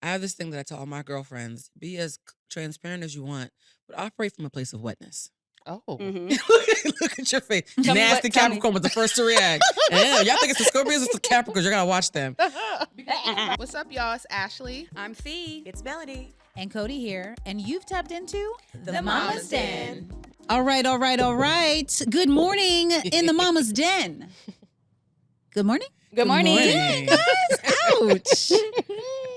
I have this thing that I tell all my girlfriends: be as transparent as you want, but operate from a place of wetness. Oh. Look at your face. Nasty Capricorn was the first to react. Y'all think it's the Scorpios? It's the Capricorns. You gotta watch them. What's up, y'all? It's Ashley. I'm Fee. It's Melody. And Cody here. And you've tapped into The Mama's Den. All right. Good morning in the Mama's Den. Good morning. Good morning. Yeah, guys. Ouch.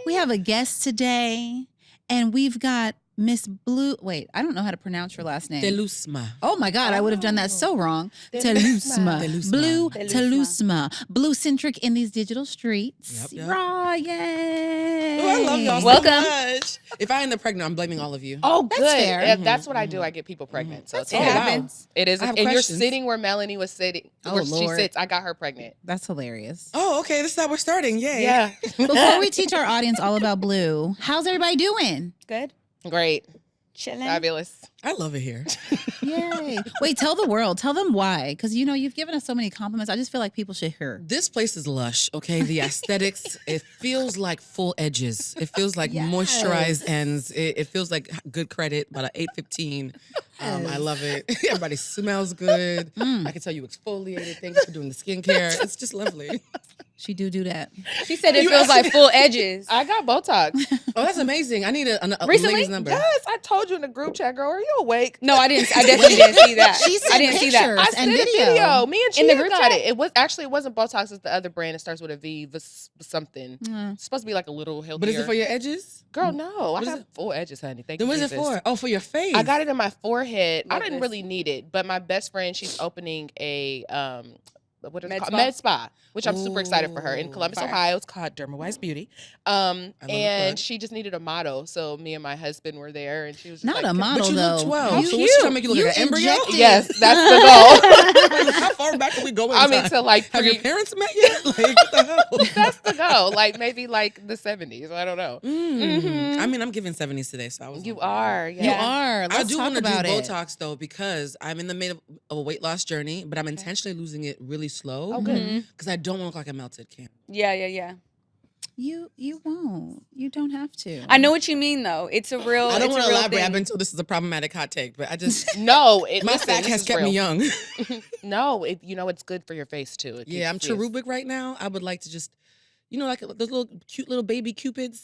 We have a guest today, and we've got Miss Blue. Wait, I don't know how to pronounce your last name. Telusma. Oh my God, I would have done that so wrong. Telusma. Blue Telusma. Blue Centric in these digital streets. Yep. Rah, yay. Oh, I love y'all Welcome. so much. If I end up pregnant, I'm blaming all of you. Oh, good. That's fair. Yeah, that's what I do. I get people pregnant. So That's it fair. happens. It is. I have And questions. you're sitting where Melanie was sitting. Oh, where she Lord. sits. I got her pregnant. That's hilarious. Oh, okay. This is how we're starting. Yay. Yeah. Before we teach our audience all about Blue, how's everybody doing? Good. Great. Chilling. Fabulous. I love it here. Yay. Wait, tell the world. Tell them why. Because, you've given us so many compliments. I just feel like people should hear. This place is lush, okay? The aesthetics, it feels like full edges. It feels like Yes. moisturized ends. It feels like good credit, about an 8:15. I love it. Everybody smells good. I can tell you exfoliated. Thanks for doing the skincare. It's just lovely. She do that. She said it feels like full edges. I got Botox. Oh, that's amazing. I need a Recently? lady's number. Yes, I told you in the group chat, girl. Are you awake? No, I didn't. I definitely didn't see that. She I sent didn't see that. pictures. I And sent a video. Me and In the Chia group got chat? it. It wasn't Botox. It's the other brand. It starts with a V. Something. It's supposed to be like a little healthier. But is it for your edges? Girl, no. I is have it? full edges, honey. Thank Then you, what is it Jesus. for? Oh, for your face. I got it in my forehead. I Love didn't this. really need it, but my best friend, she's opening a what is it Med called? spa? Med spa, which I'm super excited for her in Ooh, Columbus, fire. Ohio. It's called Dermawise Beauty. love the plug. And she just needed a model, so me and my husband were there, and she was just Not like, a model, But you though. look 12. How So cute. what's she trying to make you look You like an embryo? injected- Yes, that's the goal. How far back can we go in I mean, time? to like Have your pre. parents met yet? Like, what the hell? That's the goal. Like maybe like the 70s. I don't know. I mean, I'm giving 70s today, so I was. You hoping. are. You Yeah. are. Let's I do talk want to do about it. Botox though because I'm in the middle of a weight loss journey, but I'm intentionally losing it really slow. Oh, good. Because I don't want to look like a melted can. Yeah. You won't. You don't have to. I know what you mean, though. It's a real. I don't it's want a to real elaborate. I've thing. been told this is a problematic hot take, but I just No, my listen, fat this has is kept real. me young. No, it's good for your face too. It Yeah, I'm keeps- yes. cherubic right now. I would like to just, like those little cute little baby cupids.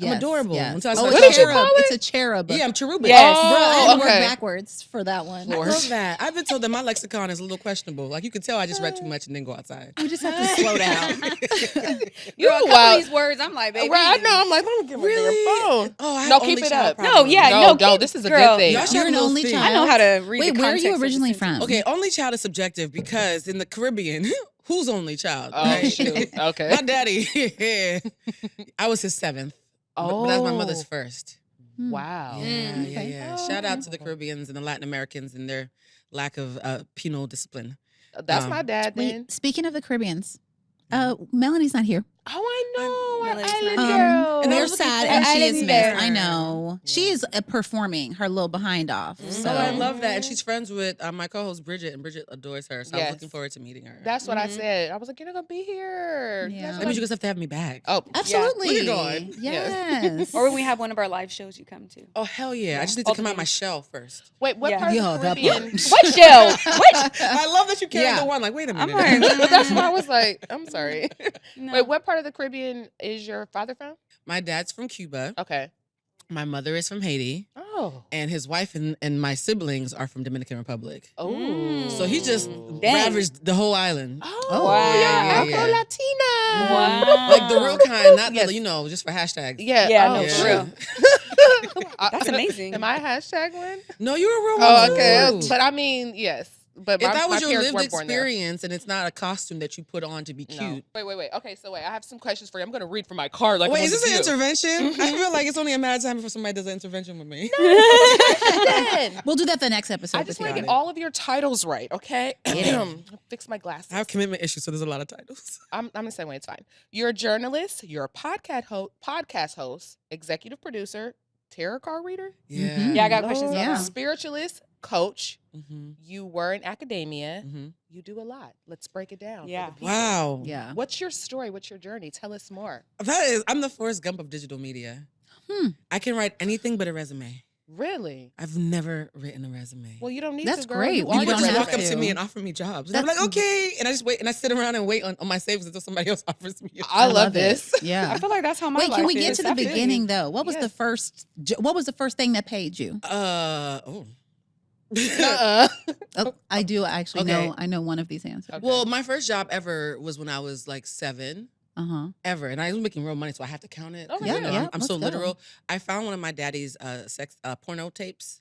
I'm Yes, adorable. yes. Until I Oh, start What did you talking. call It's a cherub. Yeah, I'm cherubic. Yes. Bro, I had Oh, to work okay. backwards for that one. I love that. I've been told that my lexicon is a little questionable. Like you can tell I just read too much and then go outside. We just have to slow down. You know, a couple Wow. of these words, I'm like, baby. Right, I know. I'm like, let me get my damn phone. Oh, I have No, only keep it child up. problem. No, yeah, No, no, no, keep- this is a girl, good thing. Y'all should You're have an a little only thing. child. I know how to read Wait, the where are context you of the originally sentence. from? Okay, only child is subjective because in the Caribbean, who's only child? Oh, right? shoot. Okay. My daddy, I was his seventh. But that's my mother's first. Wow. Yeah. Shout out to the Caribbeans and the Latin Americans and their lack of penal discipline. That's my dad then. Wait, speaking of the Caribbeans, Melanie's not here. Oh, I know. Our Melody's island not Um, girl. And I we're was looking sad, for and she is Island missed. Girl. I know. She is performing her little behind off. So Oh, I love that. And she's friends with my co-host Bridget, and Bridget adores her. So I was Yes. looking forward to meeting her. That's what I said. I was like, you're not gonna be here. Yeah. That's That what means you just have to have me back. Oh, absolutely. Where you going? Yes. Or when we have one of our live shows, you come to. Oh, hell yeah. I just need to come out Ultimately. my shell first. Wait, what Yeah. part Yo, of the that Caribbean? part. What show? What? I love that you carried Yeah. the one. Like, wait a I'm minute. like, But that's why I was like, I'm sorry. No. Wait, what part of the Caribbean is your father from? My dad's from Cuba. Okay. My mother is from Haiti. Oh. And his wife and my siblings are from Dominican Republic. Oh. So he just Dang. ravaged the whole island. Oh, Wow. yeah, Yeah. Afro-Latina. Wow. Like the real kind, not Yes. the, just for hashtags. Yeah. Yeah, oh, no, Yeah. for real. That's amazing. Am I a hashtag one? No, you're a real Oh, one. okay. too. But I mean, yes. But if my, that was my your parents lived weren't born there. experience and it's not a costume that you put on to be cute. No. Wait. Okay, so I have some questions for you. I'm going to read from my card. Like, Wait, I'm is this gonna an do. intervention? I feel like it's only a matter of time before somebody does an intervention with me. Then. We'll do that the next episode. I just with want to you. get all of your titles right, okay? Fix my glasses. I have commitment issues, so there's a lot of titles. I'm the same way. It's fine. You're a journalist. You're a podcast host, executive producer, tarot card reader, Yeah. Mhm. Yeah, I got questions about Yeah. that. spiritualist, coach. Mm-hmm. You were in academia. Mm-hmm. You do a lot. Let's break it down. for Yeah. the people. Wow. Yeah. What's your story? What's your journey? Tell us more. I'm the Forrest Gump of digital media. Hmm. I can write anything but a resume. Really? I've never written a resume. Well, you don't need That's to, girl. great. You You are People your don't just have walk up resume. to to. me and offer me jobs. And I'm like, That's- okay. And I just wait and I sit around and wait on my savings until somebody else offers me. I love it. this. Yeah. I feel like that's how my Wait, life can we is. get to the I feel you. beginning though? What was Yes. what was the first thing that paid you? Oh. Uh-uh. Oh, I do actually Okay. know. I know one of these answers. Okay. Well, my first job ever was when I was like 7. Uh-huh. And I was making real money, so I have to count it. Oh, 'cause, yeah, you know, yeah, I'm so let's go. literal. I found one of my daddy's porno tapes,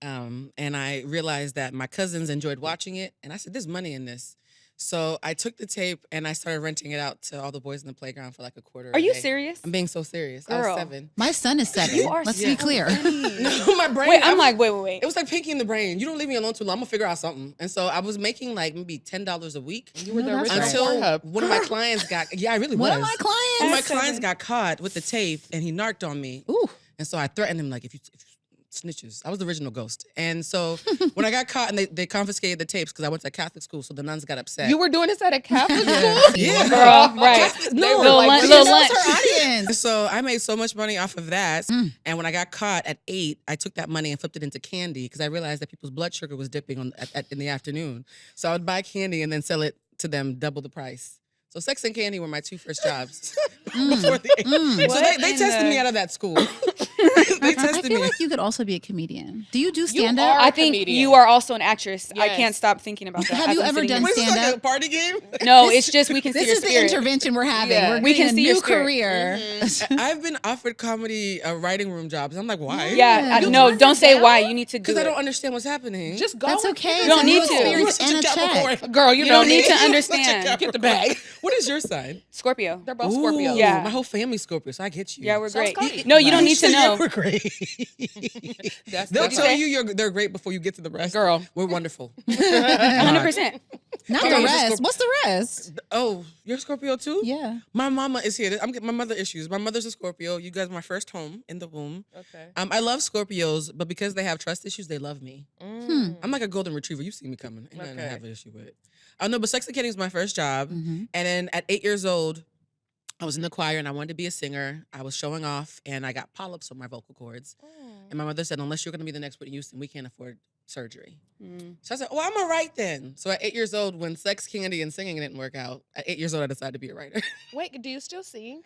and I realized that my cousins enjoyed watching it, and I said, "There's money in this." So I took the tape and I started renting it out to all the boys in the playground for like a quarter. Are a you day. serious? I'm being so serious. I Girl. was 7. My son is 7. You are Let's so be clear. No, my brain. Wait, I I'm was- like, wait. It was like pinky in the brain. You don't leave me alone too long. I'm gonna figure out something. And so I was making like maybe $10 a week You were No, the that's original right. Pornhub. until one of my clients got. Yeah, I really One was. of my clients. One of my That's clients 7. got caught with the tape, and he narked on me. Ooh. And so I threatened him like, if you snitches. I was the original ghost. And so when I got caught and they confiscated the tapes because I went to a Catholic school, so the nuns got upset. You were doing this at a Catholic school? Yeah. Girl, right. No, Little like, lunch- she little knows lunch. Her audience. So I made so much money off of that. Mm. And when I got caught at 8, I took that money and flipped it into candy because I realized that people's blood sugar was dipping in the afternoon. So I would buy candy and then sell it to them double the price. So sex and candy were my 2 first jobs before the 8. So What they in tested the- me out of that school. They I tested feel me. like you could also be a comedian. Do you do You stand are- up? I think comedian. you are also an actress. I Yes. can't stop thinking about that. Have as you I'm ever sitting done here. What is this, like stand-up? a party game? No, it's just we can see This your is the spirit. intervention we're having. Yeah. We're We getting can a see your new spirit. career. I've been offered comedy writing room jobs. I'm like, why? Yeah, You no, turned don't it say down? why. You need to do Because it. I don't understand what's happening. Just go. That's and okay. figure You don't it need out. to. You Experience were such and a check. Capricorn. Girl, you don't need to Such a understand. Capricorn. Get the bag. What is your sign? Scorpio. They're both Ooh, Scorpios. Yeah. My whole family's Scorpio, so I get you. Yeah, we're So it's great. great. No, you don't need to Yeah, know. we're great. That's They'll that's tell okay. you they're great before you get to the rest. Girl. We're wonderful. 100%. Not Oh, the you're rest. just What's the rest? Oh, you're Scorpio too? Yeah. My mama is here. I'm getting my mother issues. My mother's a Scorpio. You guys are my first home in the womb. Okay. I love Scorpios, but because they have trust issues, they love me. Mm. I'm like a golden retriever. You see me coming. Ain't nothing I Okay. have an issue with. I know, but sex and candy was my first job. Mhm. And then at 8 years old, I was in the choir and I wanted to be a singer. I was showing off and I got polyps on my vocal cords. And my mother said, unless you're going to be the next Whitney Houston, we can't afford surgery. Mm. So I said, well, I'm a write then. So at 8 years old, when sex, candy, and singing didn't work out, at 8 years old, I decided to be a writer. Wait, do you still sing?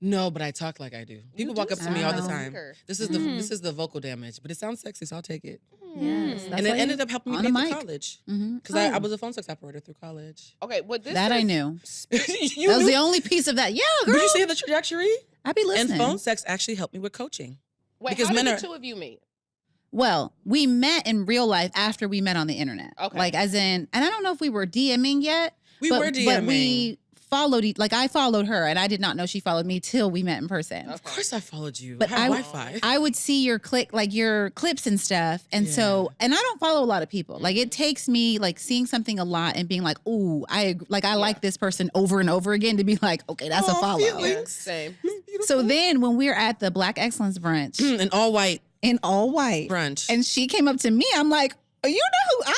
No, but I talk like I do. People You walk do up to me all the sound time. singer. This is the vocal damage, but it sounds sexy, so I'll take it. Yes. Mm. That's And it why ended up helping me on a pay through mic. college. Mhm. Because I was a phone sex operator through college. Okay, well, this That I is- knew. You That was knew? the only piece of that. Yeah, girl. Did you see the trajectory? I'd be And listening. phone sex actually helped me with coaching. Wait, because how men did are- the two of you meet? Well, we met in real life after we met on the internet. Okay. Like as in, and I don't know if we were DMing yet. We but, were DMing. But we followed, like I followed her and I did not know she followed me till we met in person. Of course I followed you. But I have I- Wi-Fi. I would see your your clips and stuff. And so, and I don't follow a lot of people. Like it takes me like seeing something a lot and being like, ooh, I like this person over and over again to be like, okay, that's a Aw, follow. feelings. Yeah, same. So then when we're at the Black Excellence brunch An all white in all white brunch. and she came up to me, I'm like, oh, you know who I am?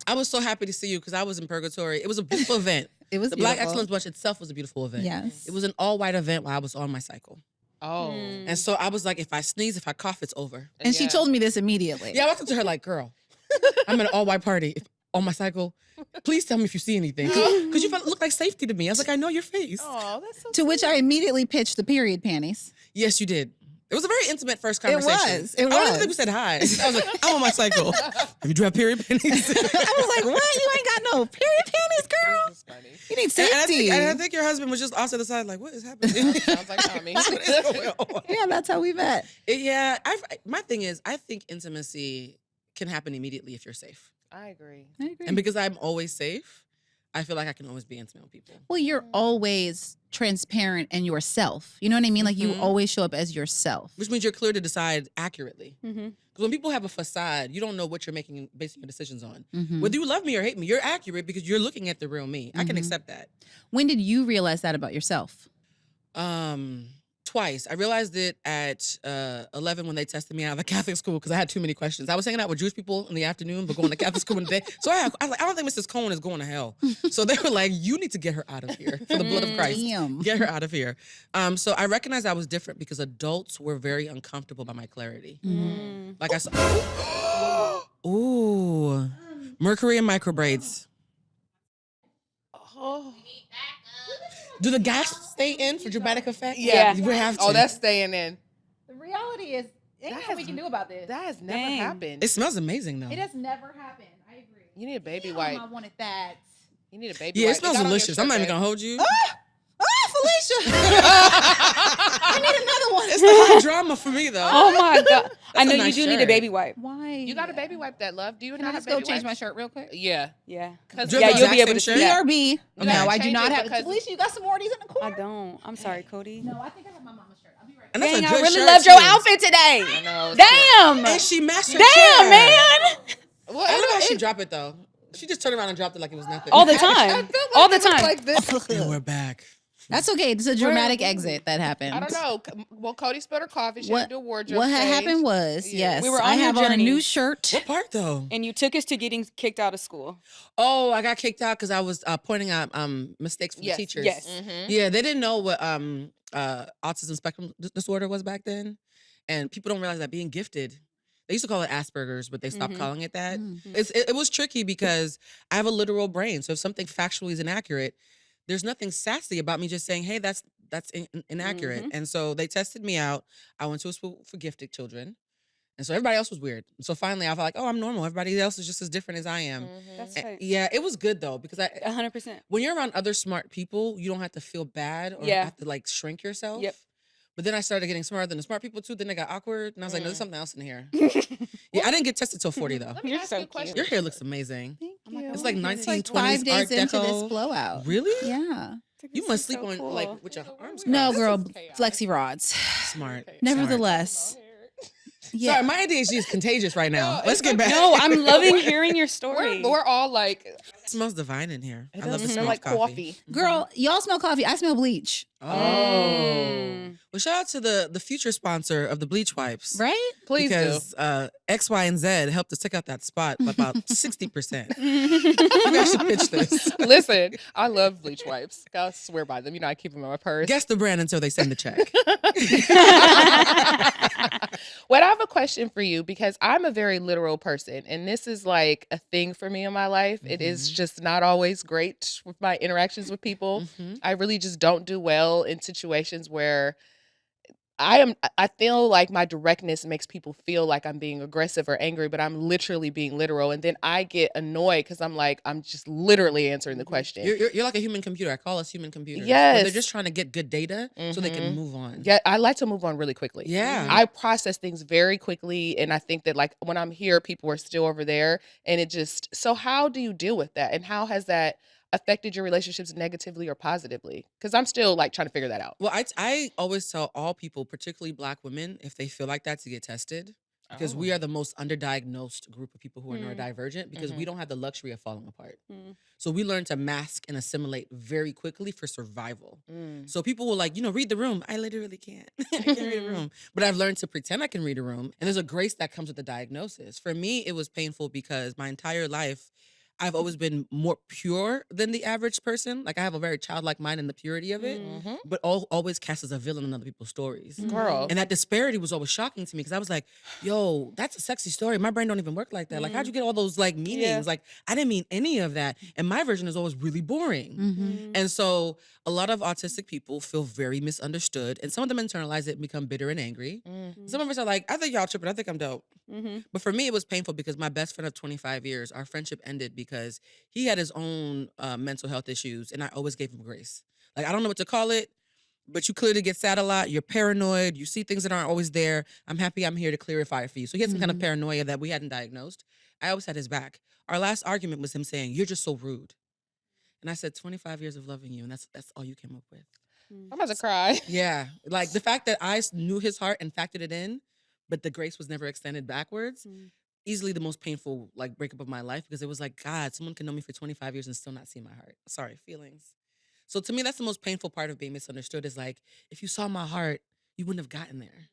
I was so happy to see you because I was in purgatory. It was a beautiful event. It was The Black beautiful. Excellence Brunch itself was a beautiful event. Yes. It was an all white event while I was on my cycle. Oh. Mm. And so I was like, if I sneeze, if I cough, it's over. And she told me this immediately. Yeah, I walked up to her like, girl, I'm at an all white party on my cycle. Please tell me if you see anything. Because you look like safety to me. I was like, I know your face. Oh, that's so To which I immediately pitched the period panties. Yes, you did. It was a very intimate first It conversation. was. It I don't even was. think we said hi. I was like, I'm on my cycle. Have you dropped period pennies? I was like, what? You ain't got no period panties, girl? This is funny. You need And safety. I think your husband was just off to the side, like, what is happening? Sounds like Tommy. What is going on? Yeah, that's how we met. Yeah, my thing is, I think intimacy can happen immediately if you're safe. I agree. I agree. And because I'm always safe, I feel like I can always be intimate with people. Well, you're always transparent and yourself. You know what I mean? Like you Mhm. always show up as yourself. Which means you're clear to decide accurately. Mm-hmm. Because when people have a facade, you don't know what you're making basing your decisions on. Mhm. Whether you love me or hate me, you're accurate because you're looking at the real me. I can Mhm. accept that. When did you realize that about yourself? twice. I realized it at 11 when they tested me out of a Catholic school because I had too many questions. I was hanging out with Jewish people in the afternoon, but going to Catholic school in the day. So I was like, I don't think Mrs. Cohen is going to hell. So they were like, you need to get her out of here for the blood of Christ. Damn. Get her out of here. So I recognized I was different because adults were very uncomfortable by my clarity. Like I saw, ooh, mercury and micro braids. Oh. Do the gas stay in for dramatic effect? Yeah. We have to. Oh, that's staying in. The reality is, ain't nothing we can do about this. That has never Dang. happened. It smells amazing though. It has never happened. I agree. You need a baby Damn, wipe. I wanted that. You need a baby Yeah, wipe. it smells got on your delicious. I'm not even shirt, gonna hold you. Felicia. I need another one. It's the hot drama for me though. Oh my god! I know a you nice do need a shirt. baby wipe. Why? You got a baby wipe that, love? Do you Can not I have just go baby change my wipes? shirt real quick? Yeah. Yeah. Because Do you have Yeah, a you'll be Zack able to Snyder see shirt? that. BRB. You No, gotta I do change not it have. because- Felicia, you got some more of these in the I corner? don't. I'm sorry, Cody. No, I think I have my mama's shirt. I'll be right back. And that's Dang, a I good really shirt, loved your too. outfit today. I know. Damn. And she matched her Damn, chair. man. Well, I love how she it- dropped it though. She just turned around and dropped it like it was nothing. All the I time. felt like All the it was time. Like this. And we're back. That's okay. It's a dramatic exit that happened. I don't know. Well, Cody spilled her coffee. She had What, to do a wardrobe what had change. happened was, Yeah. yes, We were I on your have on a journey. new shirt. What part though? And you took us to getting kicked out of school. Oh, I got kicked out because I was pointing out mistakes from Yes, the teachers. yes. Mhm. Yeah, they didn't know what autism spectrum disorder was back then, and people don't realize that being gifted. They used to call it Asperger's, but they stopped calling it that. It was tricky because I have a literal brain. So if something factually is inaccurate, there's nothing sassy about me just saying, "Hey, that's inaccurate." And so they tested me out. I went to a school for gifted children, and so everybody else was weird. So finally, I felt like, "Oh, I'm normal. Everybody else is just as different as I am." That's And- right. yeah, it was good though because 100%. when you're around other smart people, you don't have to feel bad or Yeah. have to like shrink yourself. Yep. But then I started getting smarter than the smart people too. Then it got awkward, and I was like, "No, there's something else in here." Yeah, I didn't get tested till 40 though. Let me You're ask so you a question. Your hair looks amazing. Thank Oh my you. God. It's like It's 1920s like 5 Art days into Deco. this blowout. Really? Yeah. You must sleep on like with your arms. No, crossed. girl, chaotic. flexi rods. Smart. Nevertheless, yeah. Sorry, my ADHD is contagious right now. No, Let's get back. No, I'm loving hearing your story. We're all like, It smells divine in here. it I love the doesn't smell smell like of coffee. Girl, y'all smell coffee. I smell bleach. Oh. Mm. Well, shout out to the future sponsor of the bleach wipes. Right? please Because X, Y, and Z helped us take out that spot by about 60%. You guys should pitch this. do. Listen, I love bleach wipes. I swear by them. You know, I keep them in my purse. Guess the brand until they send the check. Well, I have a question for you because I'm a very literal person, and this is like a thing for me in my life. It is just not always great with my interactions with people. I really just don't do well in situations where I feel like my directness makes people feel like I'm being aggressive or angry, but I'm literally being literal. And then I get annoyed because I'm like, I'm just literally answering the question. You're like a human computer. I call us human computers. Where Yes. they're just trying to get good data so they can Mhm. move on. Yeah, I like to move on really quickly. Yeah. I process things very quickly. And I think that like when I'm here, people are still over there. And it just, so how do you deal with that? And how has that affected your relationships negatively or positively? Because I'm still like trying to figure that out. Well, I always tell all people, particularly Black women, if they feel like that, to get tested. Because we Oh. are the most underdiagnosed group of people who are Mm. neurodivergent because we don't have the luxury of falling apart. Mm. So we learn to mask and assimilate very quickly for survival. Mm. So people will like, read the room. I literally can't. I can't read a room. But I've learned to pretend I can read a room. And there's a grace that comes with the diagnosis. For me, it was painful because my entire life, I've always been more pure than the average person. Like I have a very childlike mind in the purity of it, Mhm. but always cast as a villain in other people's stories. Girl. And that disparity was always shocking to me because I was like, yo, that's a sexy story. My brain don't even work like that. Like, how'd you get all those like meanings? Yeah. Like, I didn't mean any of that. And my version is always really boring. Mm-hmm. And so a lot of autistic people feel very misunderstood. And some of them internalize it and become bitter and angry. Mhm. Some of us are like, I think y'all tripping. I think I'm dope. Mm-hmm. But for me, it was painful because my best friend of 25 years, our friendship ended because he had his own mental health issues, and I always gave him grace. Like, I don't know what to call it, but you clearly get sad a lot. You're paranoid. You see things that aren't always there. I'm happy I'm here to clarify it for you. So he had some kind of paranoia that we hadn't diagnosed. I always had his back. Our last argument was him saying, "You're just so rude." And I said, 25 years of loving you, and that's all you came up with. I'm about to cry. Yeah. Like the fact that I knew his heart and factored it in, but the grace was never extended backwards. Easily the most painful like breakup of my life because it was like, God, someone can know me for 25 years and still not see my heart. Sorry, feelings. So to me, that's the most painful part of being misunderstood is like, if you saw my heart, you wouldn't have gotten there.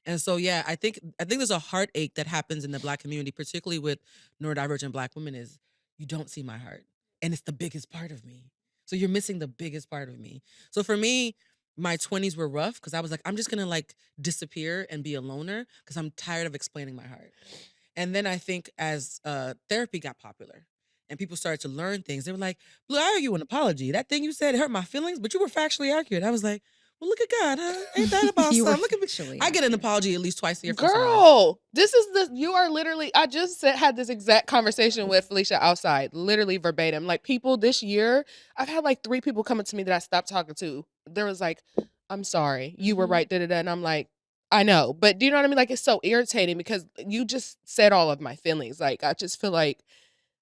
And so, yeah, I think there's a heartache that happens in the Black community, particularly with neurodivergent Black women, is you don't see my heart. And it's the biggest part of me. So you're missing the biggest part of me. So for me, my 20s were rough because I was like, I'm just going to like disappear and be a loner because I'm tired of explaining my heart. And then I think as therapy got popular and people started to learn things, they were like, Blue, I owe you an apology. That thing you said hurt my feelings, but you were factually accurate. I was like, well, look at God, huh? Ain't that about You were something? Look at me. factually I get an accurate. apology at least twice a year from someone. Girl, this is you are literally, I just had this exact conversation with Felicia outside, literally verbatim. Like, people this year, I've had like 3 people coming to me that I stopped talking to. There was like, I'm sorry, you were right, da-da-da. And I'm like, I know. But do you know what I mean? Like, it's so irritating because you just said all of my feelings. Like, I just feel like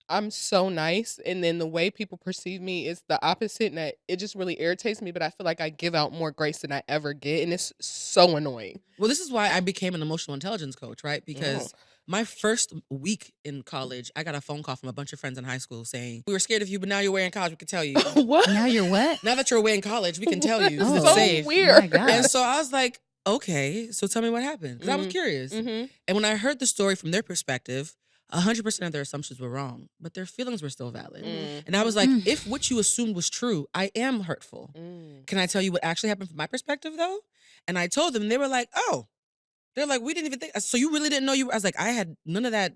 I'm so nice, and then the way people perceive me is the opposite, and it just really irritates me. But I feel like I give out more grace than I ever get, and it's so annoying. Well, this is why I became an emotional intelligence coach, right? Because Oh. my first week in college, I got a phone call from a bunch of friends in high school saying, we were scared of you, but now you're away in college, we can tell you. What? Now you're what? Now that you're away in college, we can tell you. Oh. It's so safe. weird. My God. And so I was like, okay, so tell me what happened. Because I was curious. Mm-hmm. And when I heard the story from their perspective, 100% of their assumptions were wrong, but their feelings were still valid. And I was like, if what you assumed was true, I am hurtful. Can I tell you what actually happened from my perspective, though? And I told them, and they were like, oh. They're like, we didn't even think. So you really didn't know you were? I was like, I had none of that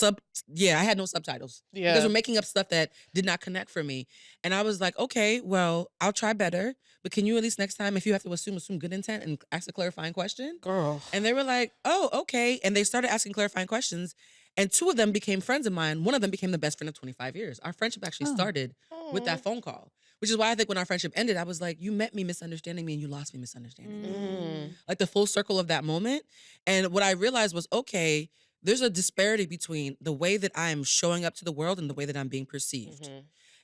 I had no subtitles. Yeah. You guys were making up stuff that did not connect for me. And I was like, okay, well, I'll try better. But can you at least next time, if you have to assume good intent and ask a clarifying question? Girl. And they were like, oh, okay. And they started asking clarifying questions. And 2 of them became friends of mine. One of them became the best friend of 25 years. Our friendship actually started with that phone call, which is why I think when our friendship ended, I was like, you met me misunderstanding me and you lost me misunderstanding me. Like the full circle of that moment. And what I realized was, okay, there's a disparity between the way that I'm showing up to the world and the way that I'm being perceived.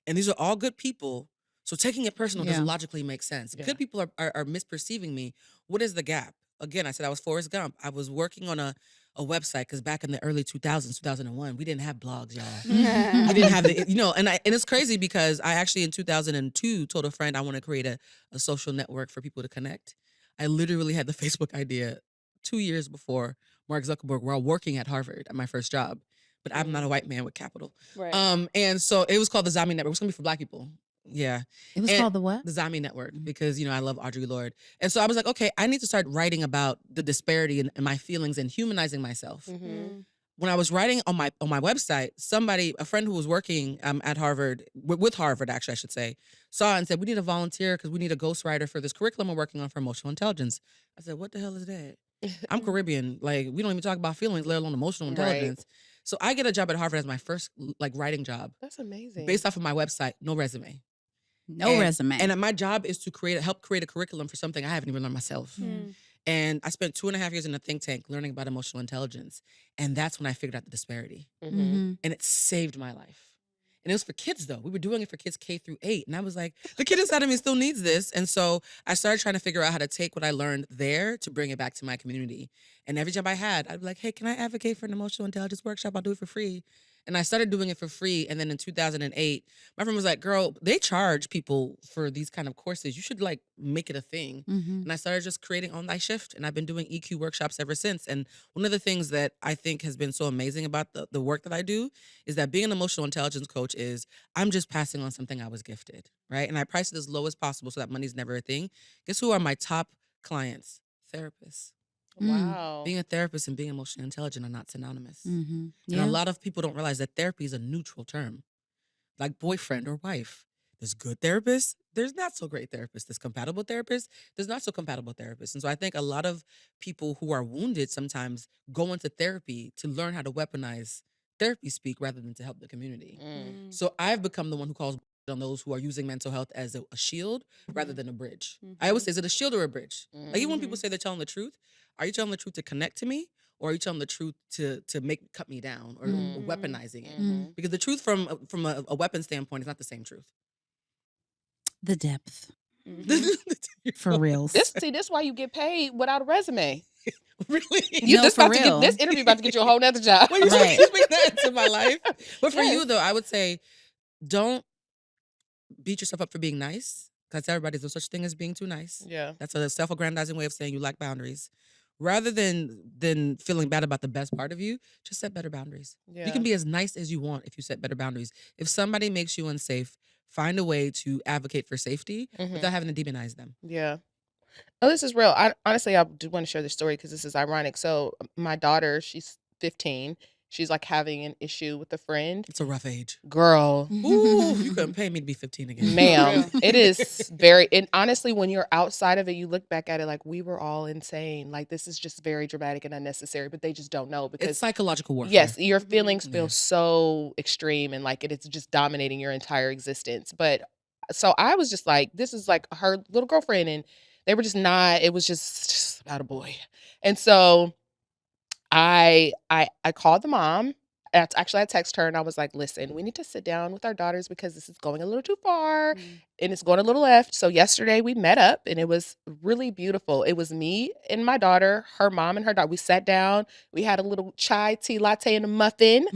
And these are all good people. So taking it personal doesn't logically make sense. Yeah. Good people are misperceiving me. What is the gap? Again, I said I was Forrest Gump. I was working on a website because back in the early 2000s, 2001, we didn't have blogs, y'all. We didn't have the, and it's crazy because I actually in 2002 told a friend I want to create a social network for people to connect. I literally had the Facebook idea 2 years before Mark Zuckerberg while working at Harvard at my first job. But I'm not a white man with capital. Right. And so it was called the Zami Network. It was going to be for Black people. Yeah. It was And called the what? The Zami Network, because, I love Audre Lorde. And so I was like, okay, I need to start writing about the disparity in my feelings and humanizing myself. When I was writing on my website, a friend who was working at Harvard, with Harvard actually, I should say, saw it and said, we need a volunteer because we need a ghostwriter for this curriculum we're working on for emotional intelligence. I said, what the hell is that? I'm Caribbean. Like, we don't even talk about feelings, let alone emotional intelligence. So I get a job at Harvard as my first writing job. That's amazing. Based off of my website, no resume. No resume. And my job is to help create a curriculum for something I haven't even learned myself. And I spent 2.5 years in a think tank learning about emotional intelligence. And that's when I figured out the disparity. And it saved my life. And it was for kids, though. We were doing it for kids K through 8. And I was like, the kid inside of me still needs this. And so I started trying to figure out how to take what I learned there to bring it back to my community. And every job I had, I'd be like, hey, can I advocate for an emotional intelligence workshop? I'll do it for free. And I started doing it for free. And then in 2008, my friend was like, girl, they charge people for these kind of courses. You should like make it a thing. And I started just creating On Thy Shift. And I've been doing EQ workshops ever since. And one of the things that I think has been so amazing about the work that I do is that being an emotional intelligence coach is I'm just passing on something I was gifted, right? And I price it as low as possible so that money's never a thing. Guess who are my top clients? Therapists. Wow. Being a therapist and being emotionally intelligent are not synonymous. Yeah. And a lot of people don't realize that therapy is a neutral term, like boyfriend or wife. There's good therapists. There's not so great therapists. There's compatible therapists. There's not so compatible therapists. And so I think a lot of people who are wounded sometimes go into therapy to learn how to weaponize therapy speak rather than to help the community. So I've become the one who calls on those who are using mental health as a shield rather than a bridge. I always say, is it a shield or a bridge? Like even when people say they're telling the truth, are you telling the truth to connect to me? Or are you telling the truth to cut me down or weaponizing it? Because the truth from a weapon standpoint is not the same truth. The depth. For reals. This is why you get paid without a resume. Really? You No, this for about to real. get this interview about to get you a whole nother job. Well, you Right. speak that into my life. But for Yes. you though, I would say don't beat yourself up for being nice. because everybody's no such thing as being too nice. Yeah. That's a self-aggrandizing way of saying you lack boundaries. Rather than feeling bad about the best part of you, just set better boundaries. Yeah. You can be as nice as you want if you set better boundaries. If somebody makes you unsafe, find a way to advocate for safety without having to demonize them. Yeah. Oh, this is real. Honestly, I do want to share this story because this is ironic. So my daughter, she's 15. She's like having an issue with a friend. It's a rough age. Girl, Ooh, you couldn't pay me to be 15 again. ma'am, it is very, and honestly, when you're outside of it, you look back at it like we were all insane. Like this is just very dramatic and unnecessary, but they just don't know It's because psychological warfare. yes, your feelings feel Yeah. so extreme and like it's just dominating your entire existence. But so I was just like, this is like her little girlfriend, and they were just not. It was just about a boy, and so I called the mom. Actually, I texted her and I was like, "Listen, we need to sit down with our daughters because this is going a little too far, and it's going a little left." So yesterday we met up and it was really beautiful. It was me and my daughter, her mom and her daughter. We sat down. We had a little chai tea latte and a muffin,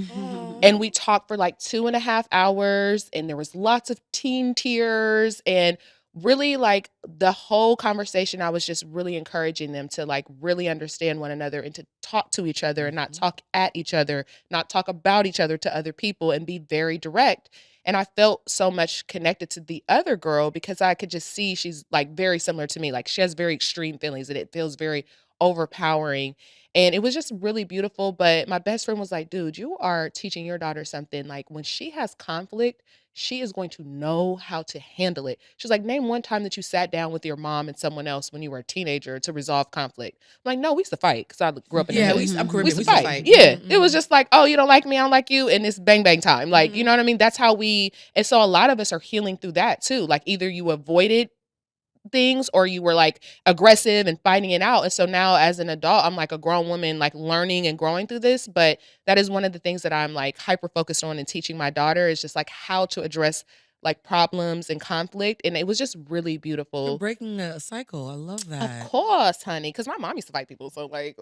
and we talked for like 2.5 hours. And there was lots of teen tears and really like the whole conversation. I was just really encouraging them to like really understand one another and to talk to each other and not talk at each other, not talk about each other to other people, and be very direct. And I felt so much connected to the other girl because I could just see she's like very similar to me. Like she has very extreme feelings and it feels very overpowering. And it was just really beautiful. But my best friend was like, dude, you are teaching your daughter something. Like when she has conflict, she is going to know how to handle it. She's like, name one time that you sat down with your mom and someone else when you were a teenager to resolve conflict. I'm like, no, we used to fight because I grew up in Yeah, the I'm hood. Caribbean. We used to fight. Yeah. It was just like, oh, you don't like me, I don't like you, and it's bang bang time. Like, you know what I mean? That's how and so a lot of us are healing through that too. Like either you avoided things or you were like aggressive and fighting it out. And so now as an adult, I'm like a grown woman, like learning and growing through this. But that is one of the things that I'm like hyper focused on and teaching my daughter is just like how to address like problems and conflict. And it was just really You're beautiful. breaking a cycle. I love that. Of course, honey, because my mom used to fight people. So like,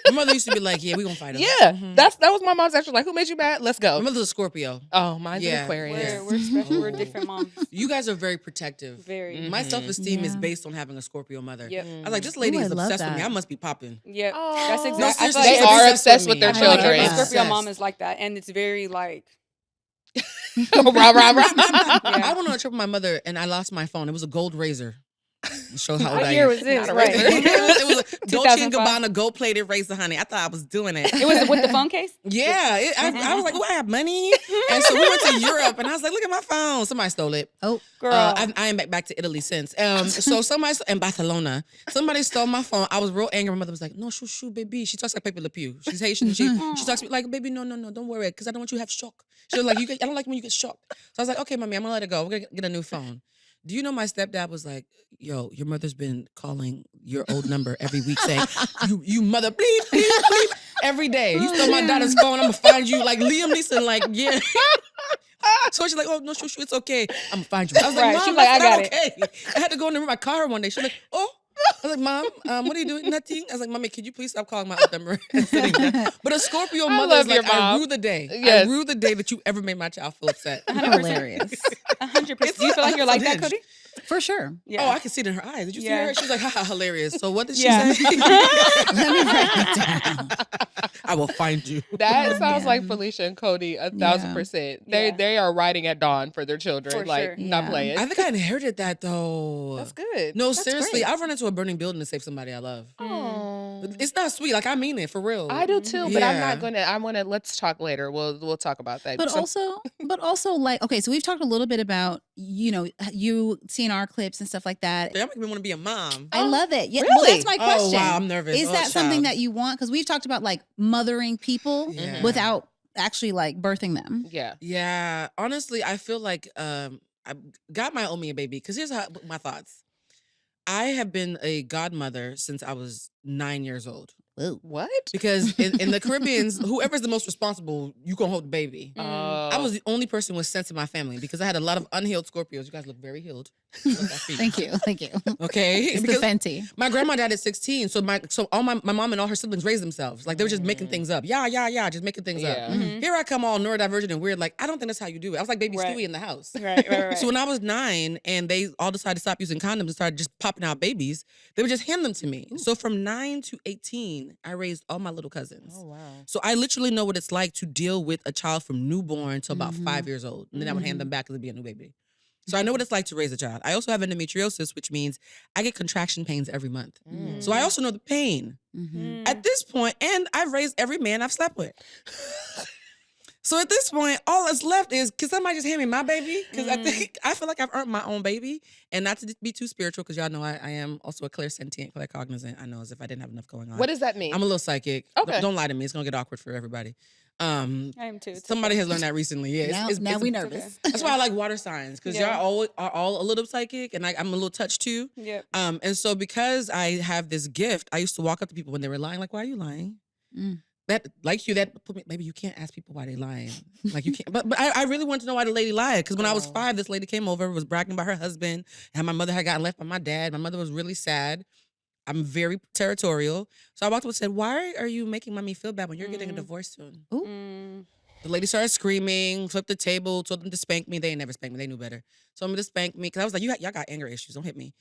My mother used to be like, "Yeah, we gonna fight him." yeah, Mhm. that was my mom's actually like, who made you mad? Let's My go. mother's a Scorpio. Oh, mine's an Yeah. Aquarius. We're special. We're Oh. different moms. You guys are very protective. Very. My Mhm. self-esteem is Yeah. based on having a Scorpio mother. Yep. I was like, this lady Ooh, is I love obsessed with me. that. I must be popping. Yep. Oh. That's No, exactly. I feel seriously, like They she's are obsessed obsessed with with me. their I feel like every children. Obsessed. Scorpio mom is like that, and it's very like. Rah, rah, rah. Yeah. I went on a trip with my mother and I lost my phone. It was a gold razor. Show how old What I year am. was this? Not a Right. razor. it was a Dolce and 2005. Gabbana gold-plated razor, honey. I thought I was doing it. It was with the phone case. Yeah, I was like, oh, I have money. And so we went to Europe and I was like, look at my phone. Somebody stole it. Oh, Girl. I am back to Italy since. So somebody in Barcelona, somebody stole my phone. I was real angry. My mother was like, "No, shoo, baby." She talks like Pepe Le Pew. She's Haitian. She talks to me like, "Baby, no, don't worry, because I don't want you to have shock." She was like, I don't like when you get shocked." So I was like, "Okay, mommy, I'm gonna let it go. We're gonna get a new phone." Do you know my stepdad was like, "Yo, your mother's been calling your old number every week saying, you mother, bleep, bleep, bleep, every day. You stole my daughter's phone. I'm gonna find you." Like Liam Neeson, like, yeah. So she's like, "Oh no, shoo, it's okay. I'm gonna find you." I was like, Right. "Mom, She's that's like, I not got it." okay." I had to go in the room. I call her one day. She's like, "Oh." I was like, "Mom, what are you doing? Nothing." I was like, "Mommy, can you please stop calling my old number?" and sitting down? But a Scorpio I mother is love your like, "I mom. rue the day. Yes. I rue the day that you ever made my child feel upset." 100%. hilarious. 100%. Do you feel like you're like that, Unhinged. Cody? For sure. Yeah. Oh, I can see it in her eyes. Did you see Yeah. her? She was like, "Haha, hilarious." So what did she Yeah. say? Let me write it down. I will find you. That sounds Yeah. like Felicia and Cody 1,000%. Yeah. They are riding at dawn for their children. For like sure. not Yeah. playing. I think I inherited that though. That's good. No, That's seriously, great. I've run into a burning building to save somebody I love. Oh. It's not sweet. Like I mean it for real. I do too, but I'm Yeah. not gonna. I want to. Let's talk later. We'll talk about that. But Some- also, like, okay, so we've talked a little bit about, you seeing our clips and stuff like that. That make me want to be a mom. I love it. Yeah, well, really? that's my question. Oh wow, I'm nervous. Is Oh, that something child. that you want? Because we've talked about like mothering people Yeah. without actually like birthing them. yeah. Yeah, honestly, I feel like God might owe me a baby. Because here's my thoughts. I have been a godmother since I was 9 years old. Whoa. What? Because in the Caribbeans, whoever's the most responsible, you can hold the baby. I was the only person with sense in my family because I had a lot of unhealed Scorpios. You guys look very healed. Love that feet. Thank you. Okay, It's the because Fenty. my grandma died at 16, so all my mom and all her siblings raised themselves. Like they were just making things up. Yeah, just making things up. Here I come all neurodivergent and weird. Like I don't think that's how you do it. I was like baby Right. Stewie in the house. Right. So when I was 9 and they all decided to stop using condoms and started just popping out babies, they would just hand them to me. So from 9 to 18, I raised all my little cousins. Oh, wow. So I literally know what it's like to deal with a child from newborn to about 5 years old. And then I would hand them back because it'd be a new baby. So I know what it's like to raise a child. I also have endometriosis, which means I get contraction pains every month. So I also know the pain. At this point, and I've raised every man I've slept with. So at this point, all that's left is, can somebody just hand me my baby? Because I feel like I've earned my own baby. And not to be too spiritual, because y'all know I am also a clairsentient, claircognizant. I know as if I didn't have enough going on. What does that mean? I'm a little psychic. Okay. Don't lie to me. It's going to get awkward for everybody. I am too. It's Somebody has learned that recently. Yeah, Now we okay. nervous. That's why I like water signs, because Yeah. y'all are all a little psychic, and I'm a little touched too. Yep. And so because I have this gift, I used to walk up to people when they were lying, like, "Why are you lying?" That put me. Maybe you can't ask people why they lying. Like you can't. But I really wanted to know why the lady lied, because when I was 5, this lady came over, was bragging about her husband, and how my mother had gotten left by my dad. My mother was really sad. I'm very territorial, so I walked up and said, "Why are you making mommy feel bad when you're getting a divorce soon?" The lady started screaming, flipped the table, told them to spank me. They ain't never spanked me. They knew better. Told me to spank me because I was like, y'all got anger issues. Don't hit me.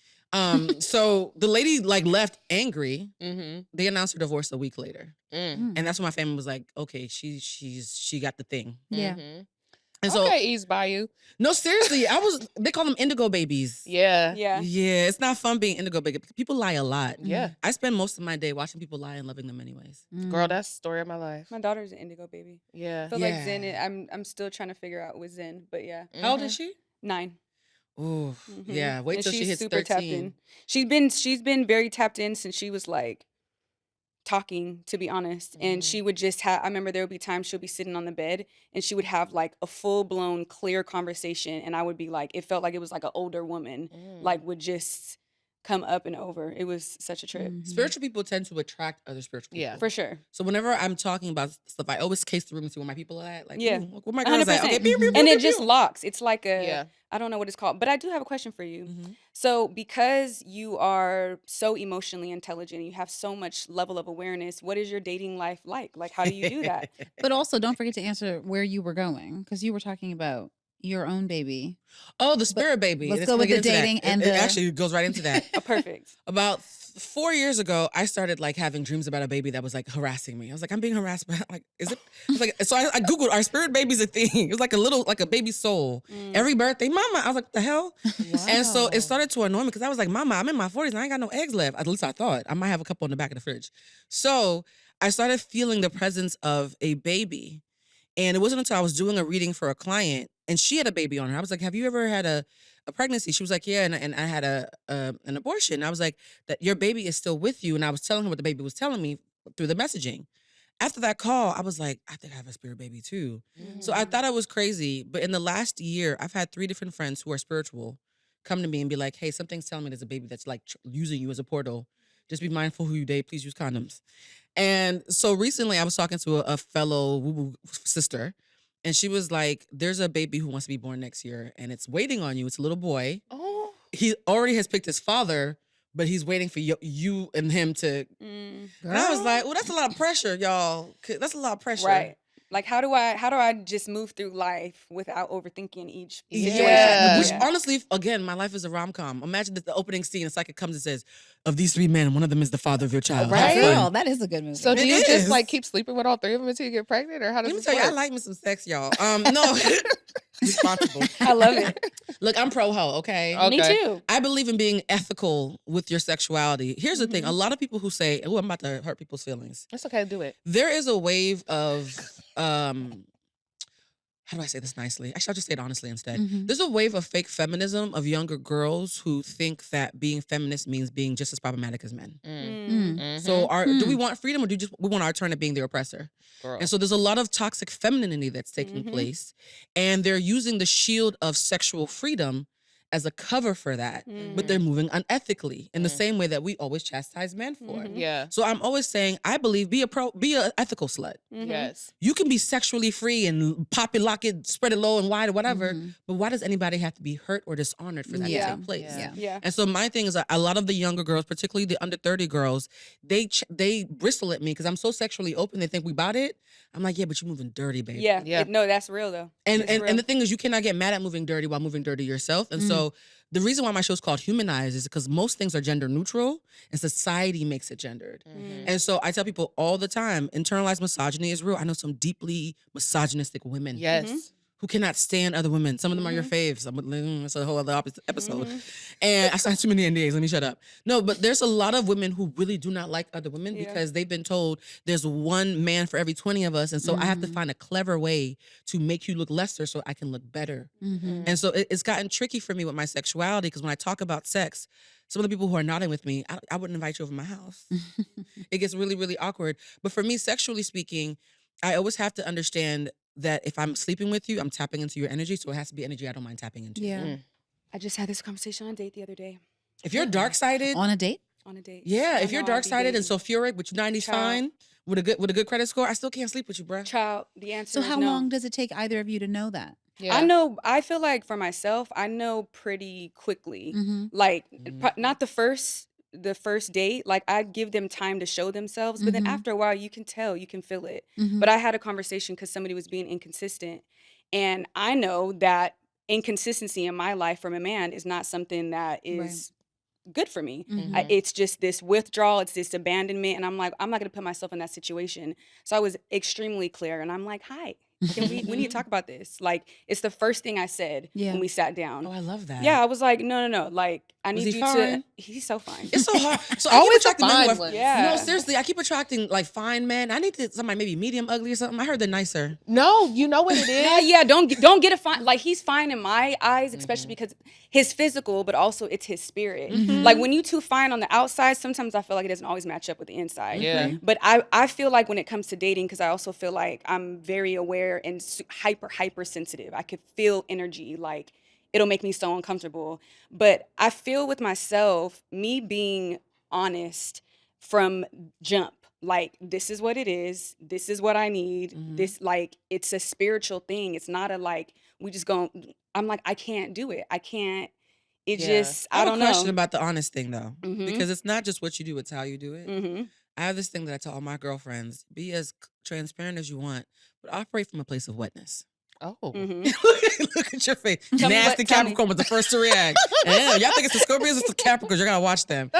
So the lady left angry. They announced her divorce a week later. And that's when my family was like, okay, she got the thing. Yeah. And so, Okay, East Bayou. no, seriously, they call them indigo babies. Yeah. Yeah. Yeah, it's not fun being indigo baby. People lie a lot. Yeah. I spend most of my day watching people lie and loving them anyways. Girl, that's the story of my life. My daughter's an indigo baby. Yeah. I feel Yeah. like Zen. I'm still trying to figure out with Zen, but yeah, How old is she? 9. Oh, yeah. Wait And till she she's hits super 13. tapped in. She's been very tapped in since she was like talking, to be honest. And she would just have, I remember there would be times she'll be sitting on the bed and she would have like a full blown clear conversation. And I would be like, it felt like it was like an older woman, like would just come up and over. It was such a trip. Spiritual people tend to attract other spiritual people. Yeah. For sure. So whenever I'm talking about stuff, I always case the room and see where my people are at. Like, Yeah. ooh, where my girls at? 100%. Okay, pew, pew, And pew, it just pew. locks. It's like a, Yeah. I don't know what it's called, but I do have a question for you. Mm-hmm. So because you are so emotionally intelligent, you have so much level of awareness, what is your dating life like? Like, how do you do that? But also, don't forget to answer where you were going, because you were talking about your own baby. Oh, the spirit baby. let's It's go gonna with get the into that. dating and it the- actually goes right into that. Perfect. About 4 years ago, I started having dreams about a baby that was harassing me. I was like, I'm being harassed by is it? I was like, so I Googled, are spirit babies a thing? It was like a baby soul. Every birthday, mama. I was like, what the hell? And so it started to annoy me because I was like, mama, I'm in my 40s and I ain't got no eggs left. At least I thought. I might have a couple in the back of the fridge. So I started feeling the presence of a baby. And it wasn't until I was doing a reading for a client and she had a baby on her. I was like, have you ever had a pregnancy? She was like, yeah, and I had an abortion. I was like, that your baby is still with you. And I was telling her what the baby was telling me through the messaging. After that call, I was like, I think I have a spirit baby too. So I thought I was crazy. But in the last year, I've had 3 different friends who are spiritual come to me and be like, hey, something's telling me there's a baby that's using you as a portal. Just be mindful who you date. Please use condoms. And so recently I was talking to a fellow woo-woo sister, and she was like, there's a baby who wants to be born next year, and it's waiting on you. It's a little boy. Oh. He already has picked his father, but he's waiting for you and him to. And I was like, well, that's a lot of pressure, y'all. That's a lot of pressure. Right. Like, how do I just move through life without overthinking each situation? Yeah. Which honestly, again, my life is a rom-com. Imagine that the opening scene, it's like it comes and says, of these 3 men, one of them is the father of your child. Right. Have fun. Girl, that is a good movie. So do It you is. just keep sleeping with all 3 of them until you get pregnant, or how does Let me this tell you, I work? like me some sex, y'all. No, responsible. I love it. Look, I'm pro-ho, okay? Okay. Me too. I believe in being ethical with your sexuality. Here's the thing. A lot of people who say, oh, I'm about to hurt people's feelings. It's okay, do it. There is a wave of, how do I say this nicely? Actually, I'll just say it honestly instead. There's a wave of fake feminism of younger girls who think that being feminist means being just as problematic as men. So do we want freedom, or do we want our turn at being the oppressor? Girl. And so there's a lot of toxic femininity that's taking place, and they're using the shield of sexual freedom as a cover for that, but they're moving unethically in the same way that we always chastise men for. Yeah. So I'm always saying, I believe be a ethical slut. Yes. You can be sexually free and pop it, lock it, spread it low and wide or whatever, but why does anybody have to be hurt or dishonored for that to take place? Yeah. And so my thing is a lot of the younger girls, particularly the under 30 girls, they bristle at me because I'm so sexually open. They think we about it. I'm like, yeah, but you're moving dirty, baby. Yeah. No, that's real though. And It's real. the thing is, you cannot get mad at moving dirty while moving dirty yourself. And so the reason why my show's called Humanize is because most things are gender neutral and society makes it gendered. And so I tell people all the time, internalized misogyny is real. I know some deeply misogynistic women. Yes. Who cannot stand other women. Some of them are your faves. That's a whole other episode. And I signed too many NDAs. Let me shut up. No, but there's a lot of women who really do not like other women because they've been told there's one man for every 20 of us. And so I have to find a clever way to make you look lesser so I can look better. And so it's gotten tricky for me with my sexuality because when I talk about sex, some of the people who are nodding with me, I wouldn't invite you over my house. It gets really, really awkward. But for me, sexually speaking, I always have to understand that if I'm sleeping with you, I'm tapping into your energy. So it has to be energy I don't mind tapping into. Yeah. I just had this conversation on a date the other day. If you're dark-sided, On a date? On a date. yeah, I if you're know I'll be dark-sided and dating. sulfuric, which 90's Child. fine, with a good credit score, I still can't sleep with you, bruh. Child, the answer So is how no. long does it take either of you to know that? Yeah. I feel like for myself, I know pretty quickly. Like not the first date, like I give them time to show themselves, but then after a while you can tell, you can feel it. But I had a conversation because somebody was being inconsistent, and I know that inconsistency in my life from a man is not something that is good for me. It's just this withdrawal, it's this abandonment, and I'm like, I'm not gonna put myself in that situation. So I was extremely clear, and I'm like, hi, we need to talk about this. Like, it's the first thing I said when we sat down. Oh, I love that. Yeah, I was like, no, like, I Was need he you fine? to. He's so fine. It's so hard. So Always I a keep attracting men who fine are, one. Yeah. No, seriously, I keep attracting like fine men. I need somebody maybe medium ugly or something. I heard they're nicer. No, you know what it is? Yeah, don't get a fine. Like, he's fine in my eyes, especially because his physical, but also it's his spirit. Like, when you too fine on the outside, sometimes I feel like it doesn't always match up with the inside. Yeah. But I feel like when it comes to dating, because I also feel like I'm very aware and hyper sensitive. I could feel energy, like it'll make me so uncomfortable. But I feel with myself, me being honest from jump, like, this is what it is. This is what I need. This, like, it's a spiritual thing. It's not a, like, we just go, I'm like, I can't do it. I can't. It just, I I have don't a question know. about the honest thing though, because it's not just what you do; it's how you do it. I have this thing that I tell all my girlfriends: be as transparent as you want, but operate from a place of wetness. Oh. Look at your face. Tell me Nasty tell me. Capricorn was the first to react. Yeah, y'all think it's the Scorpios, it's the Capricorns. You gotta watch them.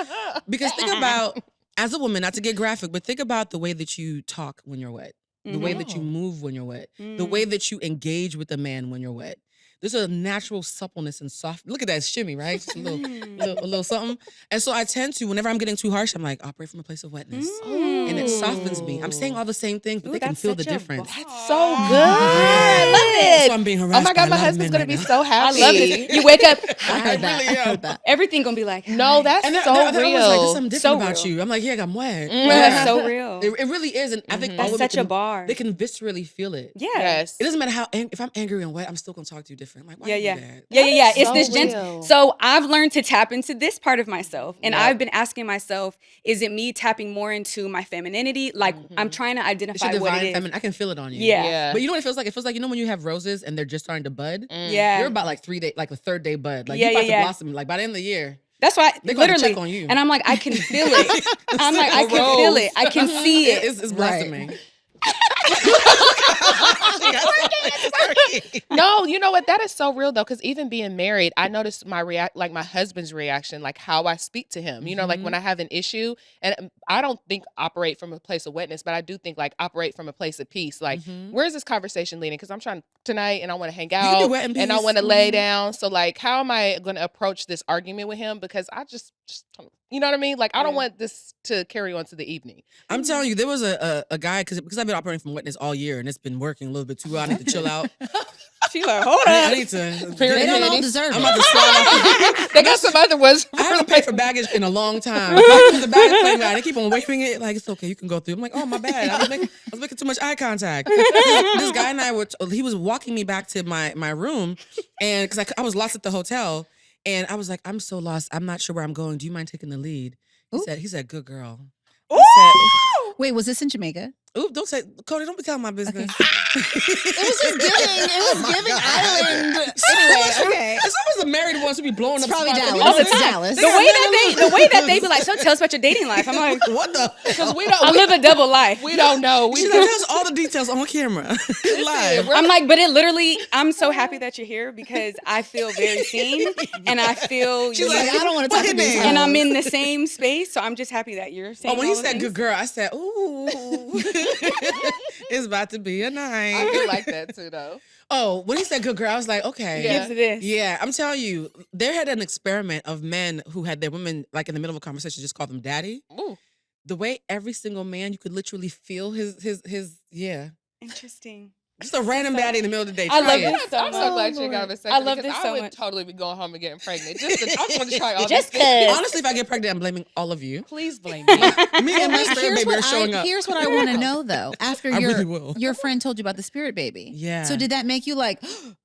Because think about, as a woman, not to get graphic, but think about the way that you talk when you're wet, the way that you move when you're wet, the way that you engage with a man when you're wet. There's a natural suppleness and soft. Look at that shimmy, right? Just a little something. And so I tend to, whenever I'm getting too harsh, I'm like, operate from a place of wetness. And it softens me. I'm saying all the same things, but Ooh, they can that's feel the such a difference. That's so good. I love it. So I'm being harassed. Oh my by a God, my lot of husband's men gonna right be now. so I happy. love this. You wake up, I heard that. really I am. heard that. everything gonna be like, No, that's And so they're real. always like, there's something different So about real. you. I'm like, yeah, I'm wet. that's so real. It really is. And I think all That's women such a can- bar. They can viscerally feel it. Yeah. Yes. It doesn't matter how, if I'm angry and wet, I'm still going to talk to you different. Like, why Yeah, you yeah. do that? Yeah. It's so this real. gentle. So I've learned to tap into this part of myself. And Yep. I've been asking myself, is it me tapping more into my femininity? Like, I'm trying to It's your identify what divine it is. feminine. I can feel it on you. Yeah. Yeah. But you know what it feels like? It feels like, you know when you have roses and they're just starting to bud? Yeah. You're about like 3 day, like the third day bud. Like Yeah, you're about yeah. to blossom. Like by the end of the year. That's why, They gonna literally. check on you. And I'm like, I can feel it. I'm like, I can feel it. I can see it. It's blossoming. No, you know what? That is so real though, because even being married, I noticed my husband's reaction, like how I speak to him. You know, like when I have an issue, and I don't think operate from a place of wetness, but I do think like operate from a place of peace. Like, where's this conversation leading? Because I'm trying tonight, and I want to hang can be out, wet in and I peace. want to lay down. So like, how am I going to approach this argument with him? Because I just you know what I mean? Like, I don't want this to carry on to the evening. I'm telling you, there was a guy, because I've been operating from wetness all year and it's been working a little bit too well. I need to chill out. She's like, hold I on. need to. They don't all Penny. deserve I'm it. about to slide off. They got some other ones. I haven't paid for baggage in a long time. The baggage claim guy, they keep on waving it like it's okay, you can go through. I'm like, oh my bad, I was making too much eye contact. This guy and I he was walking me back to my room, and because I was lost at the hotel, And I was like, I'm so lost. I'm not sure where I'm going. Do you mind taking the lead? He Ooh. said, good girl. Ooh! Wait, was this in Jamaica? Oop, don't say, Cody, don't be telling my business. It was just giving. It was giving island. Anyway, okay. It's always the married ones who be blowing It's up probably spots. Dallas. All the It's time. Dallas. The way that they be like, so tell us about your dating life. I'm like, What the? Because we I don't. live a double life. We don't know. We She's like, tell us all the details on camera. Live. I'm like, but it literally, I'm so happy that you're here because I feel very seen and I feel She's like, I don't want to talk What's to these your name? and hoes. I'm in the same space. So I'm just happy that you're saying Oh, when he all the said things. good girl, I said, ooh. It's about to be a night. I feel like that too, though. Oh, when he said good girl, I was like, okay. Yeah. Gives this. Yeah, I'm telling you, there had an experiment of men who had their women, like in the middle of a conversation, just call them daddy. Ooh. The way every single man, you could literally feel his yeah. Interesting. Just a random daddy in the middle of the day. I Try love it. this so I'm so much. glad you got a second. I love because this I so would much. totally be going home and getting pregnant. I just want to try all Just these things. Honestly, if I get pregnant, I'm blaming all of you. Please blame me. Me and my Wait, spirit baby are showing up. Here's what I want to know though. After I your really will. your friend told you about the spirit baby, Yeah. So did that make you like,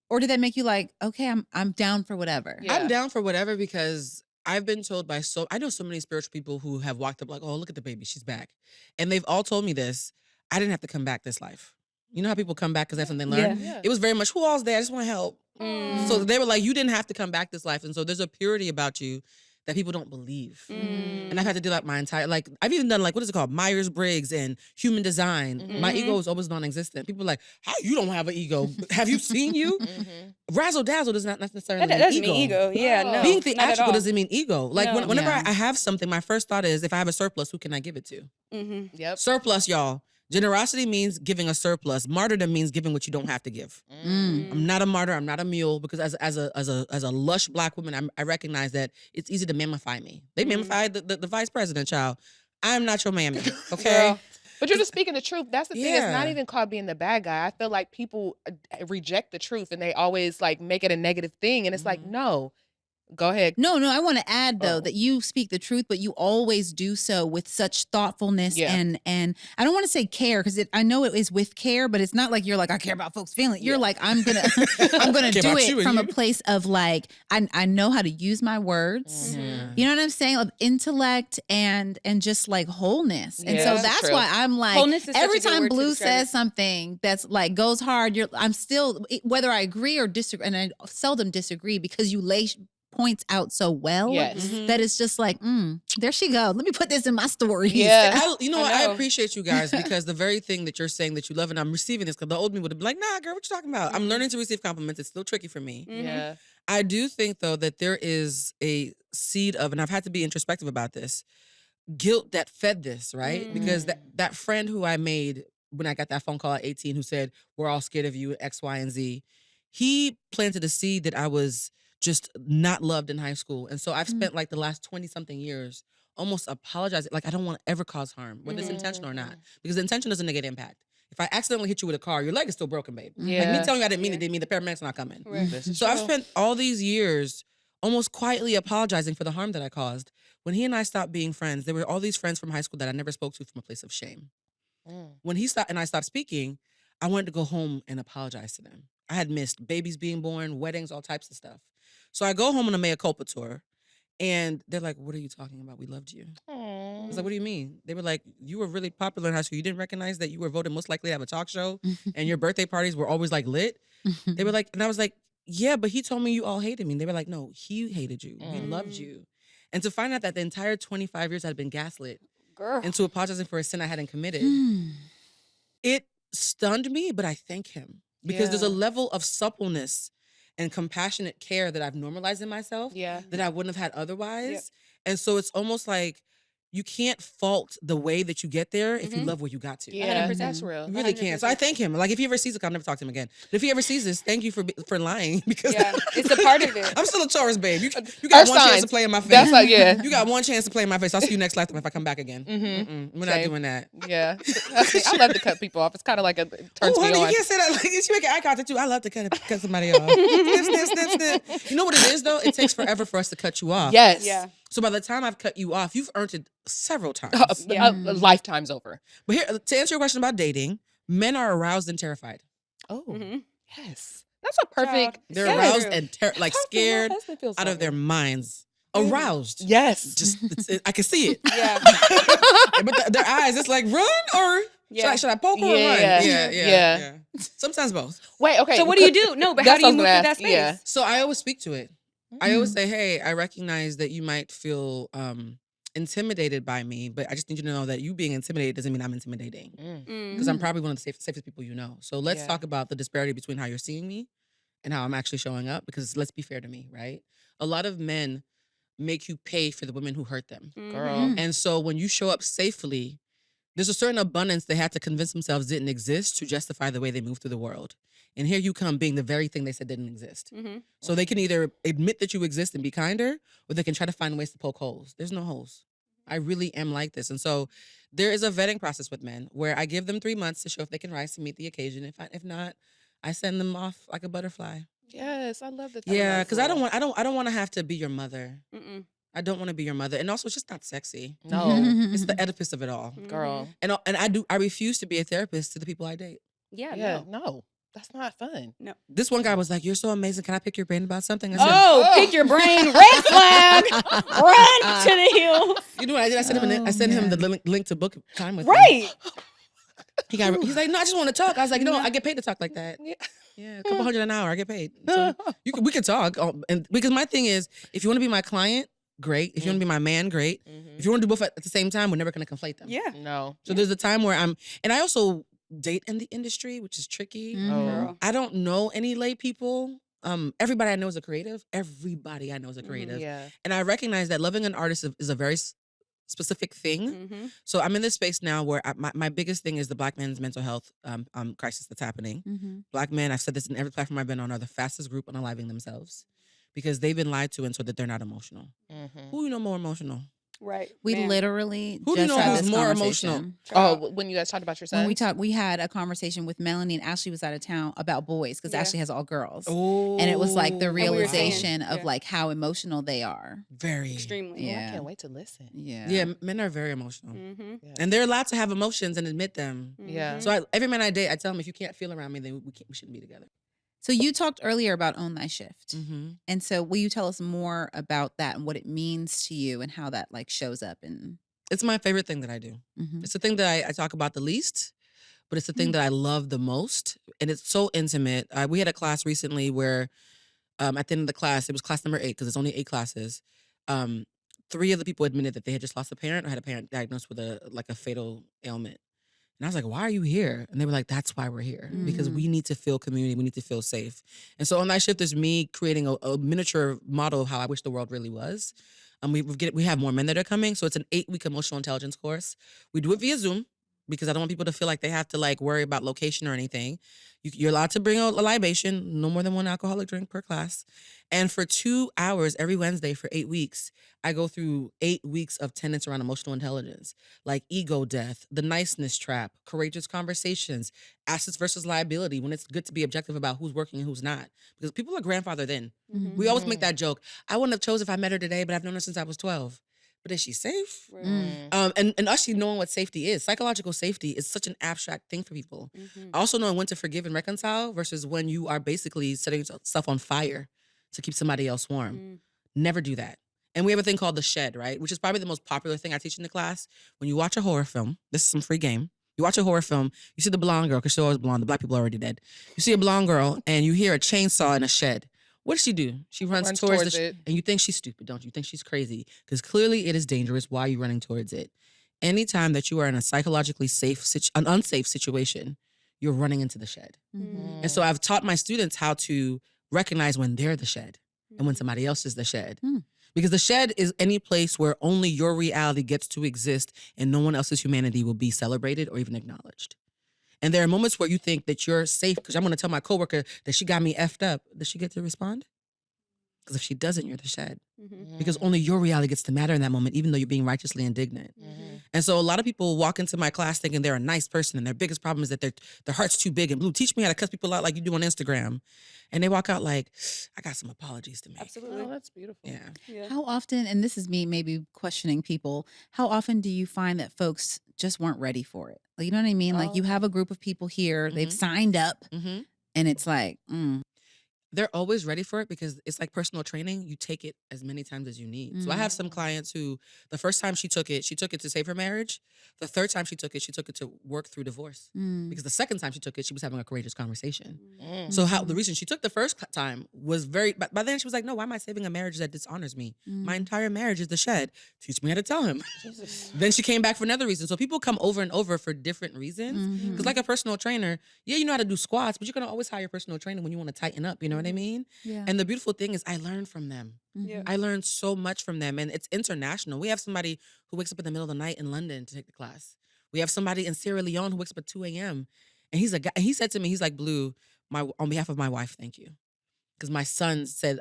or did that make you like, okay, I'm down for whatever? Yeah. I'm down for whatever because I've been told by I know so many spiritual people who have walked up like, oh, look at the baby, she's back. And they've all told me this. I didn't have to come back this life. You know how people come back because they have something they learned? Yeah. It was very much, who all's there? I just want to help. Mm. So they were like, you didn't have to come back this life. And so there's a purity about you that people don't believe. Mm. And I've had to do that my entire, like, I've even done like, what is it called? Myers-Briggs and human design. My Mhm. ego is always non-existent. People are like, how you don't have an ego? Have you seen you? Mm-hmm. Razzle-dazzle does not necessarily That mean doesn't ego. mean ego. Yeah, Oh. no. Being not at theatrical all. doesn't mean ego. Like No. whenever Yeah. I have something, my first thought is, if I have a surplus, who can I give it to? Mhm. Yep. Surplus, y'all. Generosity means giving a surplus. Martyrdom means giving what you don't have to give. Mm. I'm not a martyr. I'm not a mule because as a lush black woman, I recognize that it's easy to mammify me. They Mhm. mammified the vice president, child. I'm not your mammy, okay? Girl. But you're just speaking the truth. That's the thing. It's not Yeah. even called being the bad guy. I feel like people reject the truth and they always like make it a negative thing. And it's like, no. Go ahead. No, I want to add though Oh. that you speak the truth, but you always do so with such thoughtfulness Yeah. and I don't want to say care because I know it is with care, but it's not like you're like I care about folks' feelings. You're Yeah. like I'm gonna Care do about you it and from a you. place of like I know how to use my words. Yeah. You know what I'm saying? Of intellect and just like wholeness. And Yeah, so that's that's true. why I'm like Wholeness is such every a good time word to Blue describe says it. something that's like goes hard, I'm still whether I agree or disagree, and I seldom disagree because you lay points out so well Yes. Mhm. that it's just like, there she goes. Let me put this in my stories. Yeah. I know. appreciate you guys because the very thing that you're saying that you love, and I'm receiving this because the old me would have been like, nah, girl, what you talking about? I'm Mhm. learning to receive compliments. It's still tricky for me. Mhm. Yeah. I do think though that there is a seed of, and I've had to be introspective about this, guilt that fed this, right? Because that friend who I made when I got that phone call at 18 who said, we're all scared of you, X, Y, and Z, he planted a seed that I was just not loved in high school. And so I've spent like the last 20 something years almost apologizing. Like I don't want to ever cause harm, whether it's intentional or not, because the intention doesn't negate impact. If I accidentally hit you with a car, your leg is still broken, babe. Like me Yeah. telling you I didn't mean it Yeah. didn't mean the paramedics are not coming. Right. This is So I've true. spent all these years almost quietly apologizing for the harm that I caused. When he and I stopped being friends, there were all these friends from high school that I never spoke to from a place of shame. When he stopped and I stopped speaking, I wanted to go home and apologize to them. I had missed babies being born, weddings, all types of stuff. So I go home on a mea culpa tour, and they're like, what are you talking about? We loved you. I was like, what do you mean? They were like, you were really popular in high school. You didn't recognize that you were voted most likely to have a talk show and your birthday parties were always like lit? They were like, and I was like, yeah, but he told me you all hated me. And they were like, no, he hated you. He loved you. And to find out that the entire 25 years I'd been gaslit Girl. into apologizing for a sin I hadn't committed, it stunned me, but I thank him because there's a Yeah. level of suppleness and compassionate care that I've normalized in myself Yeah. that I wouldn't have had otherwise. And so it's almost like you can't fault the way that you get there if you love where you got to. Yeah. 100%. That's real. You really can't. So I thank him. Like if he ever sees it, I'll never talk to him again. But if he ever sees this, thank you for lying because Yeah, it's a part of it. I'm still a Taurus, babe. You got Earth one chance signs. to play in my face. That's like, yeah. You got one chance to play in my face. I'll see you next lifetime if I come back again. We're not Same. doing that. Yeah. I love to cut people off. It's kind of like it turns Oh, me honey, on. you can't say that. Like, you make eye contact too. I love to cut somebody off. Snip, snip, snip, snip. You know what it is though? It takes forever for us to cut you off. Yes. Yeah. So by the time I've cut you off, you've earned it several times. Lifetimes over. But here, to answer your question about dating, men are aroused and terrified. Oh. Mhm. Yes. That's a perfect. Child. They're Yes. aroused and like How can my scared husband feel out of their something? minds. Aroused. Yes. Just I can see it. Yeah. But their eyes, it's like run or Yeah. should I poke her or run? Yeah. Yeah. Sometimes both. Wait. Okay. So what do you do? No, but how That's do you what move I was through that gonna space? ask, yeah. So I always speak to it. I always say, hey, I recognize that you might feel intimidated by me, but I just need you to know that you being intimidated doesn't mean I'm intimidating. Because I'm probably one of the safest people you know. So let's talk about the disparity between how you're seeing me and how I'm actually showing up, because let's be fair to me, right? A lot of men make you pay for the women who hurt them. Girl. And so when you show up safely, there's a certain abundance they had to convince themselves didn't exist to justify the way they move through the world. And here you come being the very thing they said didn't exist. So they can either admit that you exist and be kinder, or they can try to find ways to poke holes. There's no holes. I really am like this. And so there is a vetting process with men where I give them 3 months to show if they can rise to meet the occasion. If not, I send them off like a butterfly. Yes, I love that. Yeah, because I don't want to have to be your mother. Mm-mm. I don't want to be your mother, and also it's just not sexy. No, It's the Oedipus of it all. girl. And I refuse to be a therapist to the people I date. Yeah. Yeah, No. no, that's not fun. This one guy was like, "You're so amazing. Can I pick your brain about something?" I said, Oh, pick your brain. Red flag. Run to the hills. "You know what I did? I sent him the link to book time with me. Right. He's like, "No, I just want to talk." I was like, "You know, I get paid to talk like that. Yeah. Yeah, a couple $100 an hour. I get paid. So we can talk. And because my thing is, if you want to be my client, great. If you want to be my man, great. If you want to do both at the same time, we're never going to conflate them. Yeah. No. So there's a time where and I also date in the industry, which is tricky. Girl. I don't know any lay people. Everybody I know is a creative. Everybody I know is a creative. Yeah. And I recognize that loving an artist is a very specific thing. So I'm in this space now where my biggest thing is the Black men's mental health crisis that's happening. Black men, I've said this in every platform I've been on, are the fastest group unaliving themselves because they've been lied to and so that they're not emotional. Who you know more emotional? Right. We Man. literally Who do you just know had who's this more conversation. emotional? Oh, when you guys talked about your son? When we had a conversation with Melanie, and Ashley was out of town about boys because Yeah. Ashley has all girls. Oh, And it was like the we were saying, realization of yeah. like how emotional they are. very Extremely. Yeah. I can't wait to listen. Yeah. Yeah, men are very emotional, Mm-hmm. and they're allowed to have emotions and admit them. Yeah. So every man I date, I tell them if you can't feel around me, then we shouldn't be together. So you talked earlier about Own Thy Shift. Mm-hmm. And so will you tell us more about that and what it means to you and how that like shows up in It's my favorite thing that I do. It's the thing that I talk about the least, but it's the thing that I love the most. And it's so intimate. We had a class recently where at the end of the class, it was class number 8 because it's only 8 classes. 3 of the people admitted that they had just lost a parent or had a parent diagnosed with a fatal ailment. And I was like, why are you here? And they were like, that's why we're here. Because we need to feel community. We need to feel safe. And so on that shift is me creating a miniature model of how I wish the world really was. We have more men that are coming. So it's an 8-week emotional intelligence course. We do it via Zoom because I don't want people to feel like they have to like worry about location or anything. You're allowed to bring a libation, no more than 1 alcoholic drink per class. And for 2 hours every Wednesday for 8 weeks, I go through 8 weeks of tenets around emotional intelligence, like ego death, the niceness trap, courageous conversations, assets versus liability, when it's good to be objective about who's working and who's not. Because people are grandfathered in. We always make that joke. I wouldn't have chose if I met her today, but I've known her since I was 12. But is she safe? And actually knowing what safety is. Psychological safety is such an abstract thing for people. Also knowing when to forgive and reconcile versus when you are basically setting yourself on fire to keep somebody else warm. Never do that. And we have a thing called the shed, right? Which is probably the most popular thing I teach in the class. When you watch a horror film, this is some free game. You watch a horror film, you see the blonde girl, because she's always blonde. The Black people are already dead. You see a blonde girl and you hear a chainsaw in a shed. What does she do? She runs towards it. and you think she's stupid, don't you? You think she's crazy. Because clearly it is dangerous. Why are you running towards it? Anytime that you are in a psychologically an unsafe situation, you're running into the shed. And so I've taught my students how to recognize when they're the shed and when somebody else is the shed. Because the shed is any place where only your reality gets to exist and no one else's humanity will be celebrated or even acknowledged. And there are moments where you think that you're safe because I'm going to tell my coworker that she got me effed up. Does she get to respond? Because if she doesn't, you're the shed. Because only your reality gets to matter in that moment, even though you're being righteously indignant. And so a lot of people walk into my class thinking they're a nice person and their biggest problem is that their heart's too big and blue. Teach me how to cuss people out like you do on Instagram. And they walk out like, I got some apologies to make. Absolutely. Oh, that's beautiful. Yeah. How often, and this is me maybe questioning people, how often do you find that folks just weren't ready for it? Like, you know what I mean? Like you have a group of people here, they've signed up, and it's like, they're always ready for it because it's like personal training. You take it as many times as you need. So I have some clients who the first time she took it to save her marriage. The third time she took it to work through divorce. Because the second time she took it, she was having a courageous conversation. So the reason she took the first time was but by then she was like, no, why am I saving a marriage that dishonors me? My entire marriage is the shed. Teach me how to tell him. Then she came back for another reason. So people come over and over for different reasons. Because like a personal trainer, yeah, you know how to do squats, but you're going to always hire a personal trainer when you want to tighten up, you know what I mean? Yeah. And the beautiful thing is I learned from them. Yeah. I learned so much from them, and it's international. We have somebody who wakes up in the middle of the night in London to take the class. We have somebody in Sierra Leone who wakes up at 2 a.m. And he's a guy, and he said to me, he's like, Blue, on behalf of my wife, thank you. Because my son said,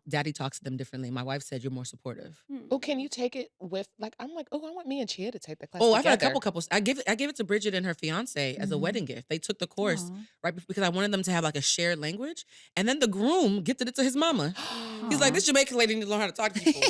daddy talks to them differently. My wife said, you're more supportive. Oh, can you take it with, like, I'm like, oh, I want me and Chia to take the class Oh, together. I've had a couple couples. I give it to Bridget and her fiance as a wedding gift. They took the course because I wanted them to have like a shared language. And then the groom gifted it to his mama. He's like, this Jamaican lady needs to learn how to talk to people.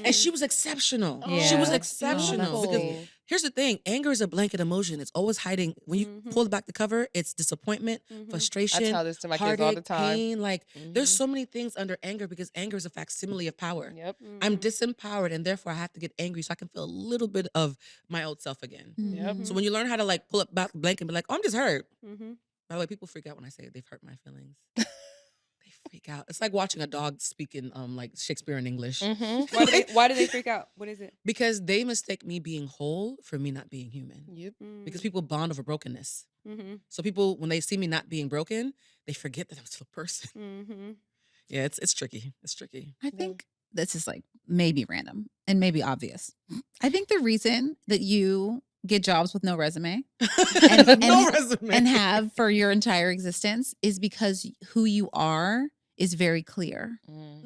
And she was exceptional. She was Yeah. exceptional. Beautiful. Because here's the thing. Anger is a blanket emotion. It's always hiding. When you pull back the cover, it's disappointment, frustration, I tell this to my kids all the heartache, time. pain. Like there's so many things under anger because anger is a facsimile of power. Yep. I'm disempowered and therefore I have to get angry so I can feel a little bit of my old self again. Yep. So when you learn how to like pull up back the blanket and be like, oh, I'm just hurt. By the way, people freak out when I say they've hurt my feelings. They freak out. It's like watching a dog speak in like Shakespeare in English. Why do they freak out? What is it? Because they mistake me being whole for me not being human. Yep. Because people bond over brokenness. So people, when they see me not being broken, they forget that I'm still a person. Yeah, it's tricky. It's tricky. I think this is like maybe random and maybe obvious. I think the reason that you get jobs with no resume No resume. and have for your entire existence is because who you are is very clear.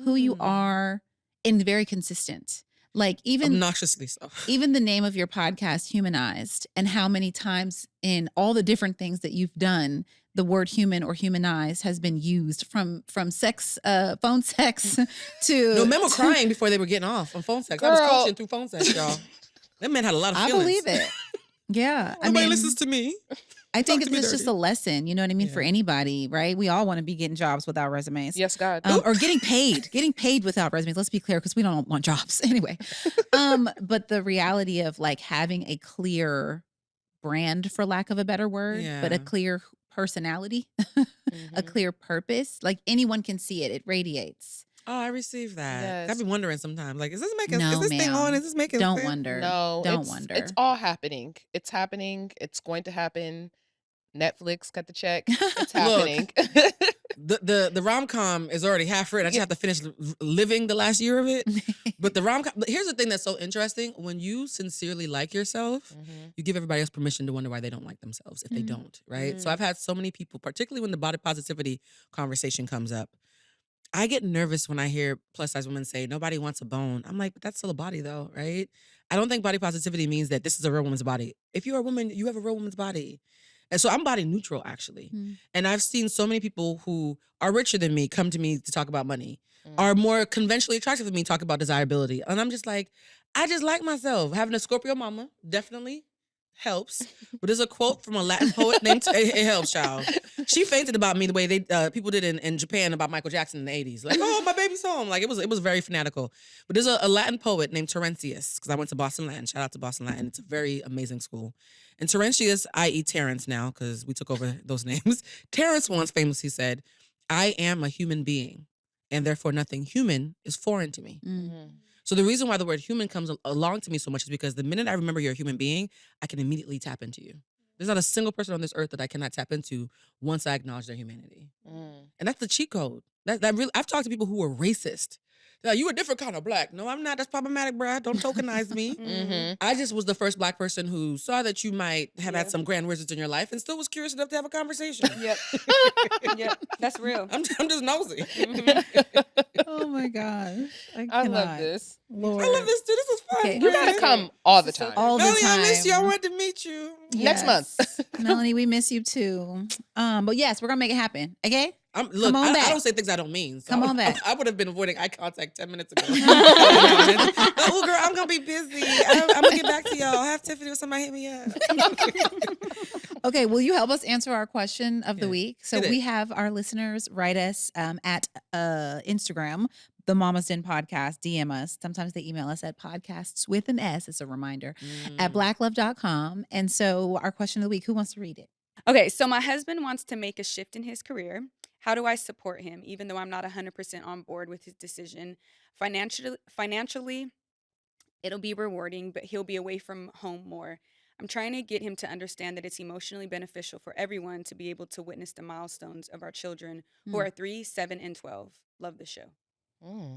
Who you are and very consistent. Like even obnoxiously so. Even the name of your podcast, Humanized, and how many times in all the different things that you've done, the word human or humanized has been used from sex, phone sex to. No, men were crying before they were getting off on phone sex. I was coaching through phone sex, y'all. That man had a lot of I feelings. believe it. Yeah. Nobody listens to me. I think Talk to me it's just dirty. a lesson, you know what I mean, for anybody, right? We all want to be getting jobs without resumes. Yes, God. Or getting paid without resumes. Let's be clear, because we don't want jobs anyway. But the reality of like having a clear brand, for lack of a better word, but a clear personality, a clear purpose, like anyone can see it. It radiates. Oh, I received that. Yes. I've been wondering sometimes, like, is this making? No, is this thing ma'am. on? Is this making? Don't sense? wonder. No, Don't wonder. It's all happening. It's happening. It's going to happen. Netflix cut the check. It's happening. The rom-com is already half written. I just have to finish living the last year of it. But the rom-com, here's the thing that's so interesting. When you sincerely like yourself, you give everybody else permission to wonder why they don't like themselves if they don't, right? So I've had so many people, particularly when the body positivity conversation comes up, I get nervous when I hear plus size women say, nobody wants a bone. I'm like, but that's still a body though, right? I don't think body positivity means that this is a real woman's body. If you're a woman, you have a real woman's body. And so I'm body neutral, actually. And I've seen so many people who are richer than me come to me to talk about money, are more conventionally attractive than me talk about desirability. And I'm just like, I just like myself. Having a Scorpio mama definitely helps. But there's a quote from a Latin poet named, it helps, child. She fainted about me the way they people did in Japan about Michael Jackson in the 80s. Like, oh, my baby's home. Like, it was very fanatical. But there's a Latin poet named Terentius, because I went to Boston Latin. Shout out to Boston Latin. It's a very amazing school. And Terentius, i.e. Terrence now, because we took over those names. Terrence once famously said, I am a human being, and therefore nothing human is foreign to me. So the reason why the word human comes along to me so much is because the minute I remember you're a human being, I can immediately tap into you. There's not a single person on this earth that I cannot tap into once I acknowledge their humanity. And that's the cheat code. That really, I've talked to people who are racist. They're like, you a different kind of black. No, I'm not. That's problematic, bruh. Don't tokenize me. I just was the first black person who saw that you might have had some grand wizards in your life and still was curious enough to have a conversation. Yep, that's real. I'm just nosy. Oh my gosh. I love this. Lord. I love this too. This is fun. Okay. You gotta come all the time. All the Melanie, time. I miss you. I wanted to meet you. Next month. Melanie, we miss you too. But yes, we're gonna make it happen. Okay? Look, on I back. don't say things I don't mean. So Come on back. I would have been avoiding eye contact 10 minutes ago. Oh, girl, I'm going to be busy. I'm going to get back to y'all. Have Tiffany or somebody hit me up. Okay, will you help us answer our question of the Yeah. week? So Hit it. we have our listeners write us at Instagram, the Mama's Den Podcast, DM us. Sometimes they email us at podcasts with an S, it's a reminder, at blacklove.com. And so our question of the week, who wants to read it? Okay, so my husband wants to make a shift in his career. How do I support him, even though I'm not 100% on board with his decision? Financially, it'll be rewarding, but he'll be away from home more. I'm trying to get him to understand that it's emotionally beneficial for everyone to be able to witness the milestones of our children who are 3, 7, and 12. Love the show.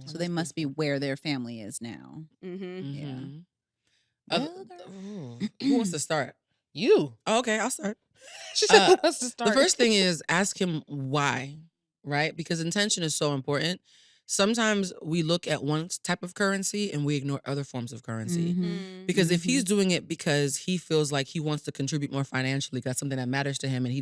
So they must be where their family is now. Mm-hmm. Yeah. Who wants to start? You. Oh, okay, I'll start. She said who wants to The start. first thing is ask him why, right? Because intention is so important. Sometimes we look at one type of currency and we ignore other forms of currency. Because if he's doing it because he feels like he wants to contribute more financially, that's something that matters to him, and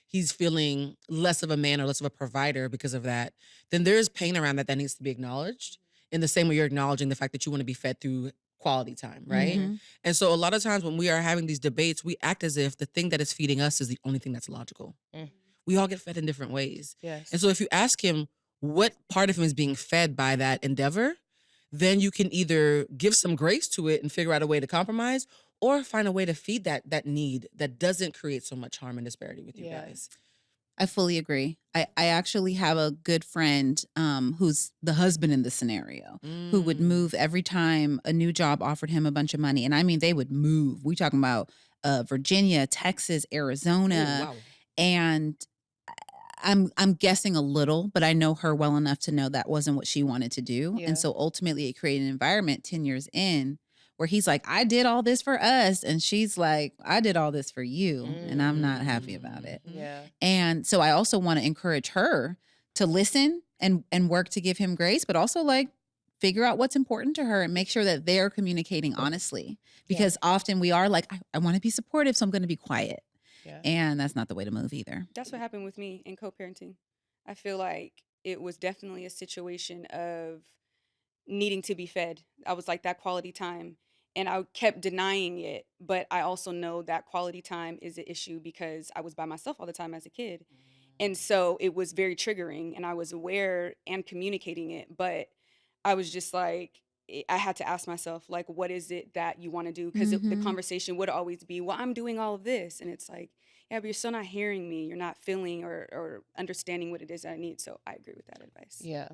he's feeling less of a man or less of a provider because of that, then there is pain around that needs to be acknowledged in the same way you're acknowledging the fact that you want to be fed through quality time, right? And so a lot of times when we are having these debates, we act as if the thing that is feeding us is the only thing that's logical. We all get fed in different ways. Yes. And so if you ask him what part of him is being fed by that endeavor, then you can either give some grace to it and figure out a way to compromise, or find a way to feed that need that doesn't create so much harm and disparity with you guys. I fully agree. I actually have a good friend who's the husband in the scenario who would move every time a new job offered him a bunch of money. And I mean, they would move. We talking about Virginia, Texas, Arizona. Oh, wow. And I'm guessing a little, but I know her well enough to know that wasn't what she wanted to do. Yeah. And so ultimately it created an environment 10 years in where he's like, I did all this for us. And she's like, I did all this for you. And I'm not happy about it. Yeah. And so I also want to encourage her to listen and work to give him grace, but also like figure out what's important to her and make sure that they're communicating honestly. Because often we are like, I want to be supportive, so I'm going to be quiet. Yeah. And that's not the way to move either. That's what happened with me in co-parenting. I feel like it was definitely a situation of needing to be fed. I was like that quality time, and I kept denying it. But I also know that quality time is an issue because I was by myself all the time as a kid. And so it was very triggering, and I was aware and communicating it. But I was just like, I had to ask myself, like, what is it that you want to do? Because the conversation would always be, well, I'm doing all of this. And it's like, yeah, but you're still not hearing me. You're not feeling or understanding what it is that I need. So I agree with that advice. Yeah.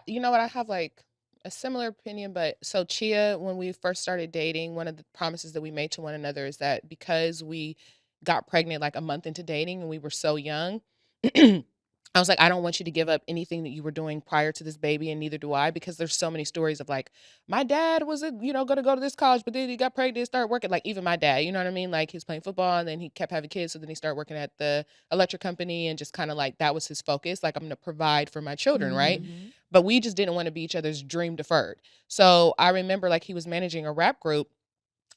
You know what? I have like a similar opinion, but so Chia, when we first started dating, one of the promises that we made to one another is that because we got pregnant like a month into dating and we were so young, I was like, I don't want you to give up anything that you were doing prior to this baby, and neither do I, because there's so many stories of like, my dad was, going to go to this college, but then he got pregnant and started working. Like even my dad, you know what I mean? Like he was playing football and then he kept having kids. So then he started working at the electric company and just kind of like, that was his focus. Like I'm going to provide for my children, right? But we just didn't want to be each other's dream deferred. So I remember like he was managing a rap group.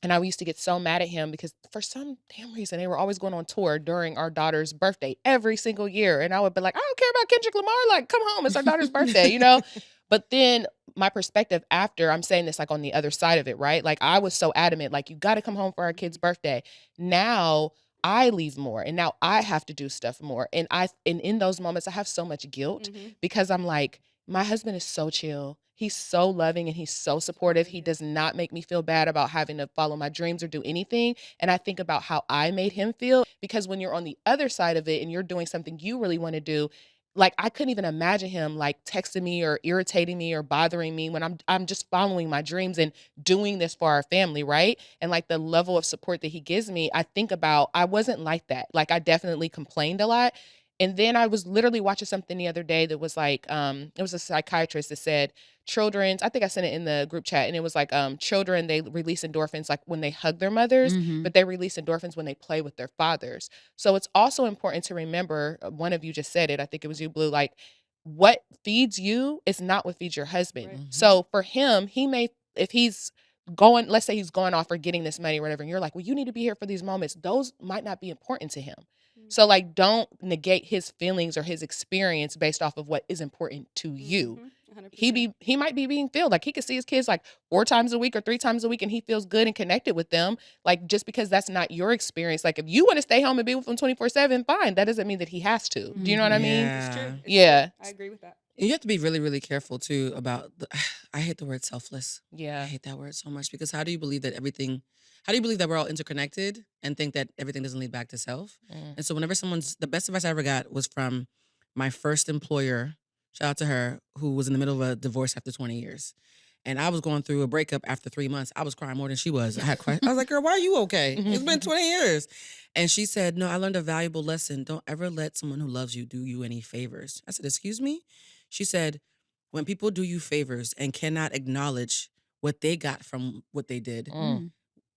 And I used to get so mad at him because for some damn reason, they were always going on tour during our daughter's birthday every single year. And I would be like, I don't care about Kendrick Lamar. Like, come home. It's our daughter's birthday, you know? But then my perspective after, I'm saying this like on the other side of it, right? Like I was so adamant, like, you got to come home for our kid's birthday. Now I leave more and now I have to do stuff more. And in those moments, I have so much guilt because I'm like, my husband is so chill. He's so loving and he's so supportive. He does not make me feel bad about having to follow my dreams or do anything. And I think about how I made him feel, because when you're on the other side of it and you're doing something you really want to do, like I couldn't even imagine him like texting me or irritating me or bothering me when I'm just following my dreams and doing this for our family, right? And like the level of support that he gives me, I think about, I wasn't like that. Like I definitely complained a lot. And then I was literally watching something the other day that was like, it was a psychiatrist that said children's, I think I sent it in the group chat, and it was like children, they release endorphins like when they hug their mothers, but they release endorphins when they play with their fathers. So it's also important to remember, one of you just said it, I think it was you, Blue, like what feeds you is not what feeds your husband. Right. So for him, he may, if he's going, let's say he's going off or getting this money or whatever, and you're like, well, you need to be here for these moments. Those might not be important to him. So like, don't negate his feelings or his experience based off of what is important to you. 100%. He might be being filled. Like he could see his kids like 4 times a week or 3 times a week and he feels good and connected with them. Like just because that's not your experience. Like if you want to stay home and be with him 24/7, fine. That doesn't mean that he has to. Do you know what I mean? It's true. It's Yeah. true. I agree with that. You have to be really, really careful too about I hate the word selfless. I Yeah. hate that word so much because how do you believe that we're all interconnected and think that everything doesn't lead back to self? And so whenever the best advice I ever got was from my first employer, shout out to her, who was in the middle of a divorce after 20 years. And I was going through a breakup after 3 months. I was crying more than she was. I was like, girl, why are you okay? It's been 20 years. And she said, no, I learned a valuable lesson. Don't ever let someone who loves you do you any favors. I said, excuse me? She said, when people do you favors and cannot acknowledge what they got from what they did,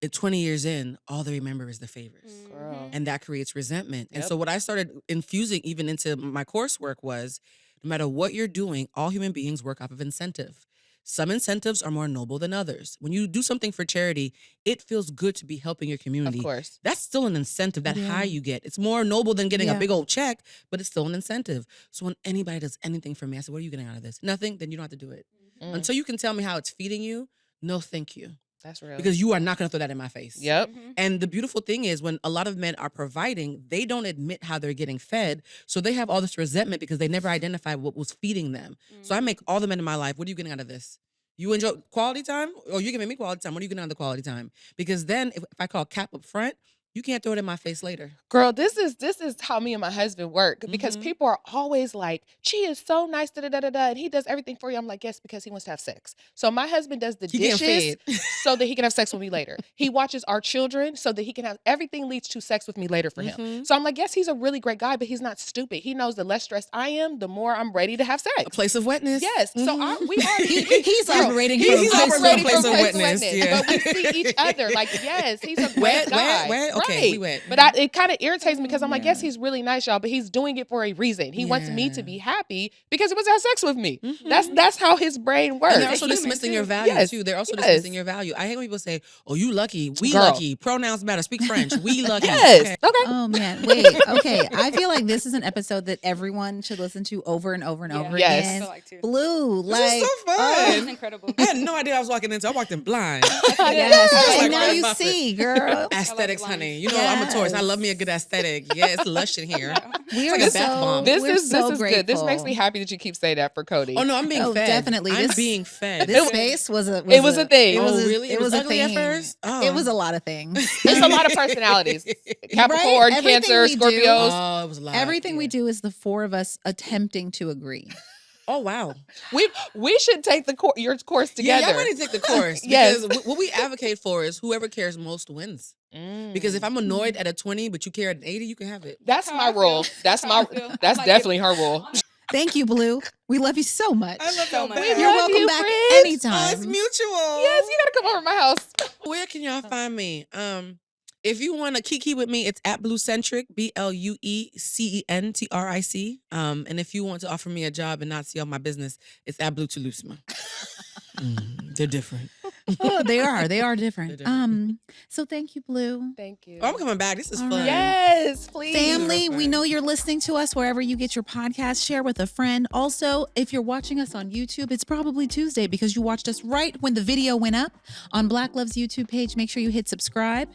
at 20 years in, all they remember is the favors. Girl. And that creates resentment. And Yep. so what I started infusing even into my coursework was, no matter what you're doing, all human beings work off of incentive. Some incentives are more noble than others. When you do something for charity, it feels good to be helping your community. Of course. That's still an incentive, that Yeah. high you get. It's more noble than getting Yeah. a big old check, but it's still an incentive. So when anybody does anything for me, I say, what are you getting out of this? Nothing, then you don't have to do it. Until you can tell me how it's feeding you, no thank you. That's real. Because you are not going to throw that in my face. Yep. And the beautiful thing is when a lot of men are providing, they don't admit how they're getting fed. So they have all this resentment because they never identified what was feeding them. So I make all the men in my life, what are you getting out of this? You enjoy quality time? Or you're giving me quality time. What are you getting out of the quality time? Because then if I call cap up front, you can't throw it in my face later. Girl, this is how me and my husband work because people are always like, she is so nice, and he does everything for you. I'm like, yes, because he wants to have sex. So my husband does the He getting dishes fed. so that he can have sex with me later. He watches our children so that he can have everything leads to sex with me later for him. So I'm like, yes, he's a really great guy, but he's not stupid. He knows the less stressed I am, the more I'm ready to have sex. A place of wetness. Yes. So we are. He's operating from he's a place operating of from a place of place wetness. Yeah. But we see each other like, yes, he's a great guy. Wet? Okay, Right. we wet. But it kind of irritates me because I'm like, yes, he's really nice, y'all, but he's doing it for a reason. He wants me to be happy because he wants to have sex with me. That's how his brain works. And they're also dismissing your value Yes. too. They're also Yes. dismissing your value. I hate when people say, "Oh, you lucky, we Girl. lucky." Pronouns matter. Speak French. We lucky. Yes. Okay. Okay. Oh man, wait. Okay, I feel like this is an episode that everyone should listen to over and over and over Yes. again. I feel like too. Blue, This like is so It's fun. incredible. I had no idea I was walking into. I walked in blind. yes, Just like and now Warren you Buffett. see, girl. Aesthetics, lines. honey. You know I'm a tourist. I love me a good aesthetic. Yeah, it's lush in here. We like are a bath bomb. This we're is so good. grateful. This makes me happy that you keep saying that for Cody. Oh no, I'm being Oh, fed. definitely. I'm This- being fed. This space was a It was a thing. It was Oh, really? It It was was a ugly at thing. first? Oh. It was a lot of things. There's a lot of personalities. Capricorn, Everything Cancer, we do- Scorpios. Oh, it was a lot. Everything we Yeah. do is the four of us attempting to agree. Oh wow. We should take your course Yeah, together. y'all might need to take the course. Yes. Because what we advocate for is whoever cares most wins. Because if I'm annoyed at a 20, but you care at an 80, you can have it. That's How my I feel. rule. That's How I my. feel. That's I like definitely it. her rule. Thank you, Blue. We love you so much. I love So y'all much. back. You're love welcome you, back friends. Oh, anytime. it's mutual. Yes, you gotta come over to my house. Where can y'all find me? If you want to kiki with me, it's at Blue Centric, BlueCentric. And if you want to offer me a job and not see all my business, it's at Blue Telusma. They're different. Oh, they are different. They're different. So thank you, Blue. Thank you. Oh, I'm coming back. This is All fun. right. Yes, please. Family, we fun. know you're listening to us wherever you get your podcast. Share with a friend. Also, if you're watching us on YouTube, it's probably Tuesday because you watched us right when the video went up on Black Love's YouTube page. Make sure you hit subscribe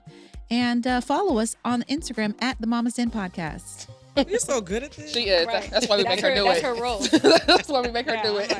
and follow us on Instagram at the Mama Stand Podcast. You're so good at this. She is. Right. That's why we make her do That's it. her role. That's why we make her Yeah, do I'm it. like,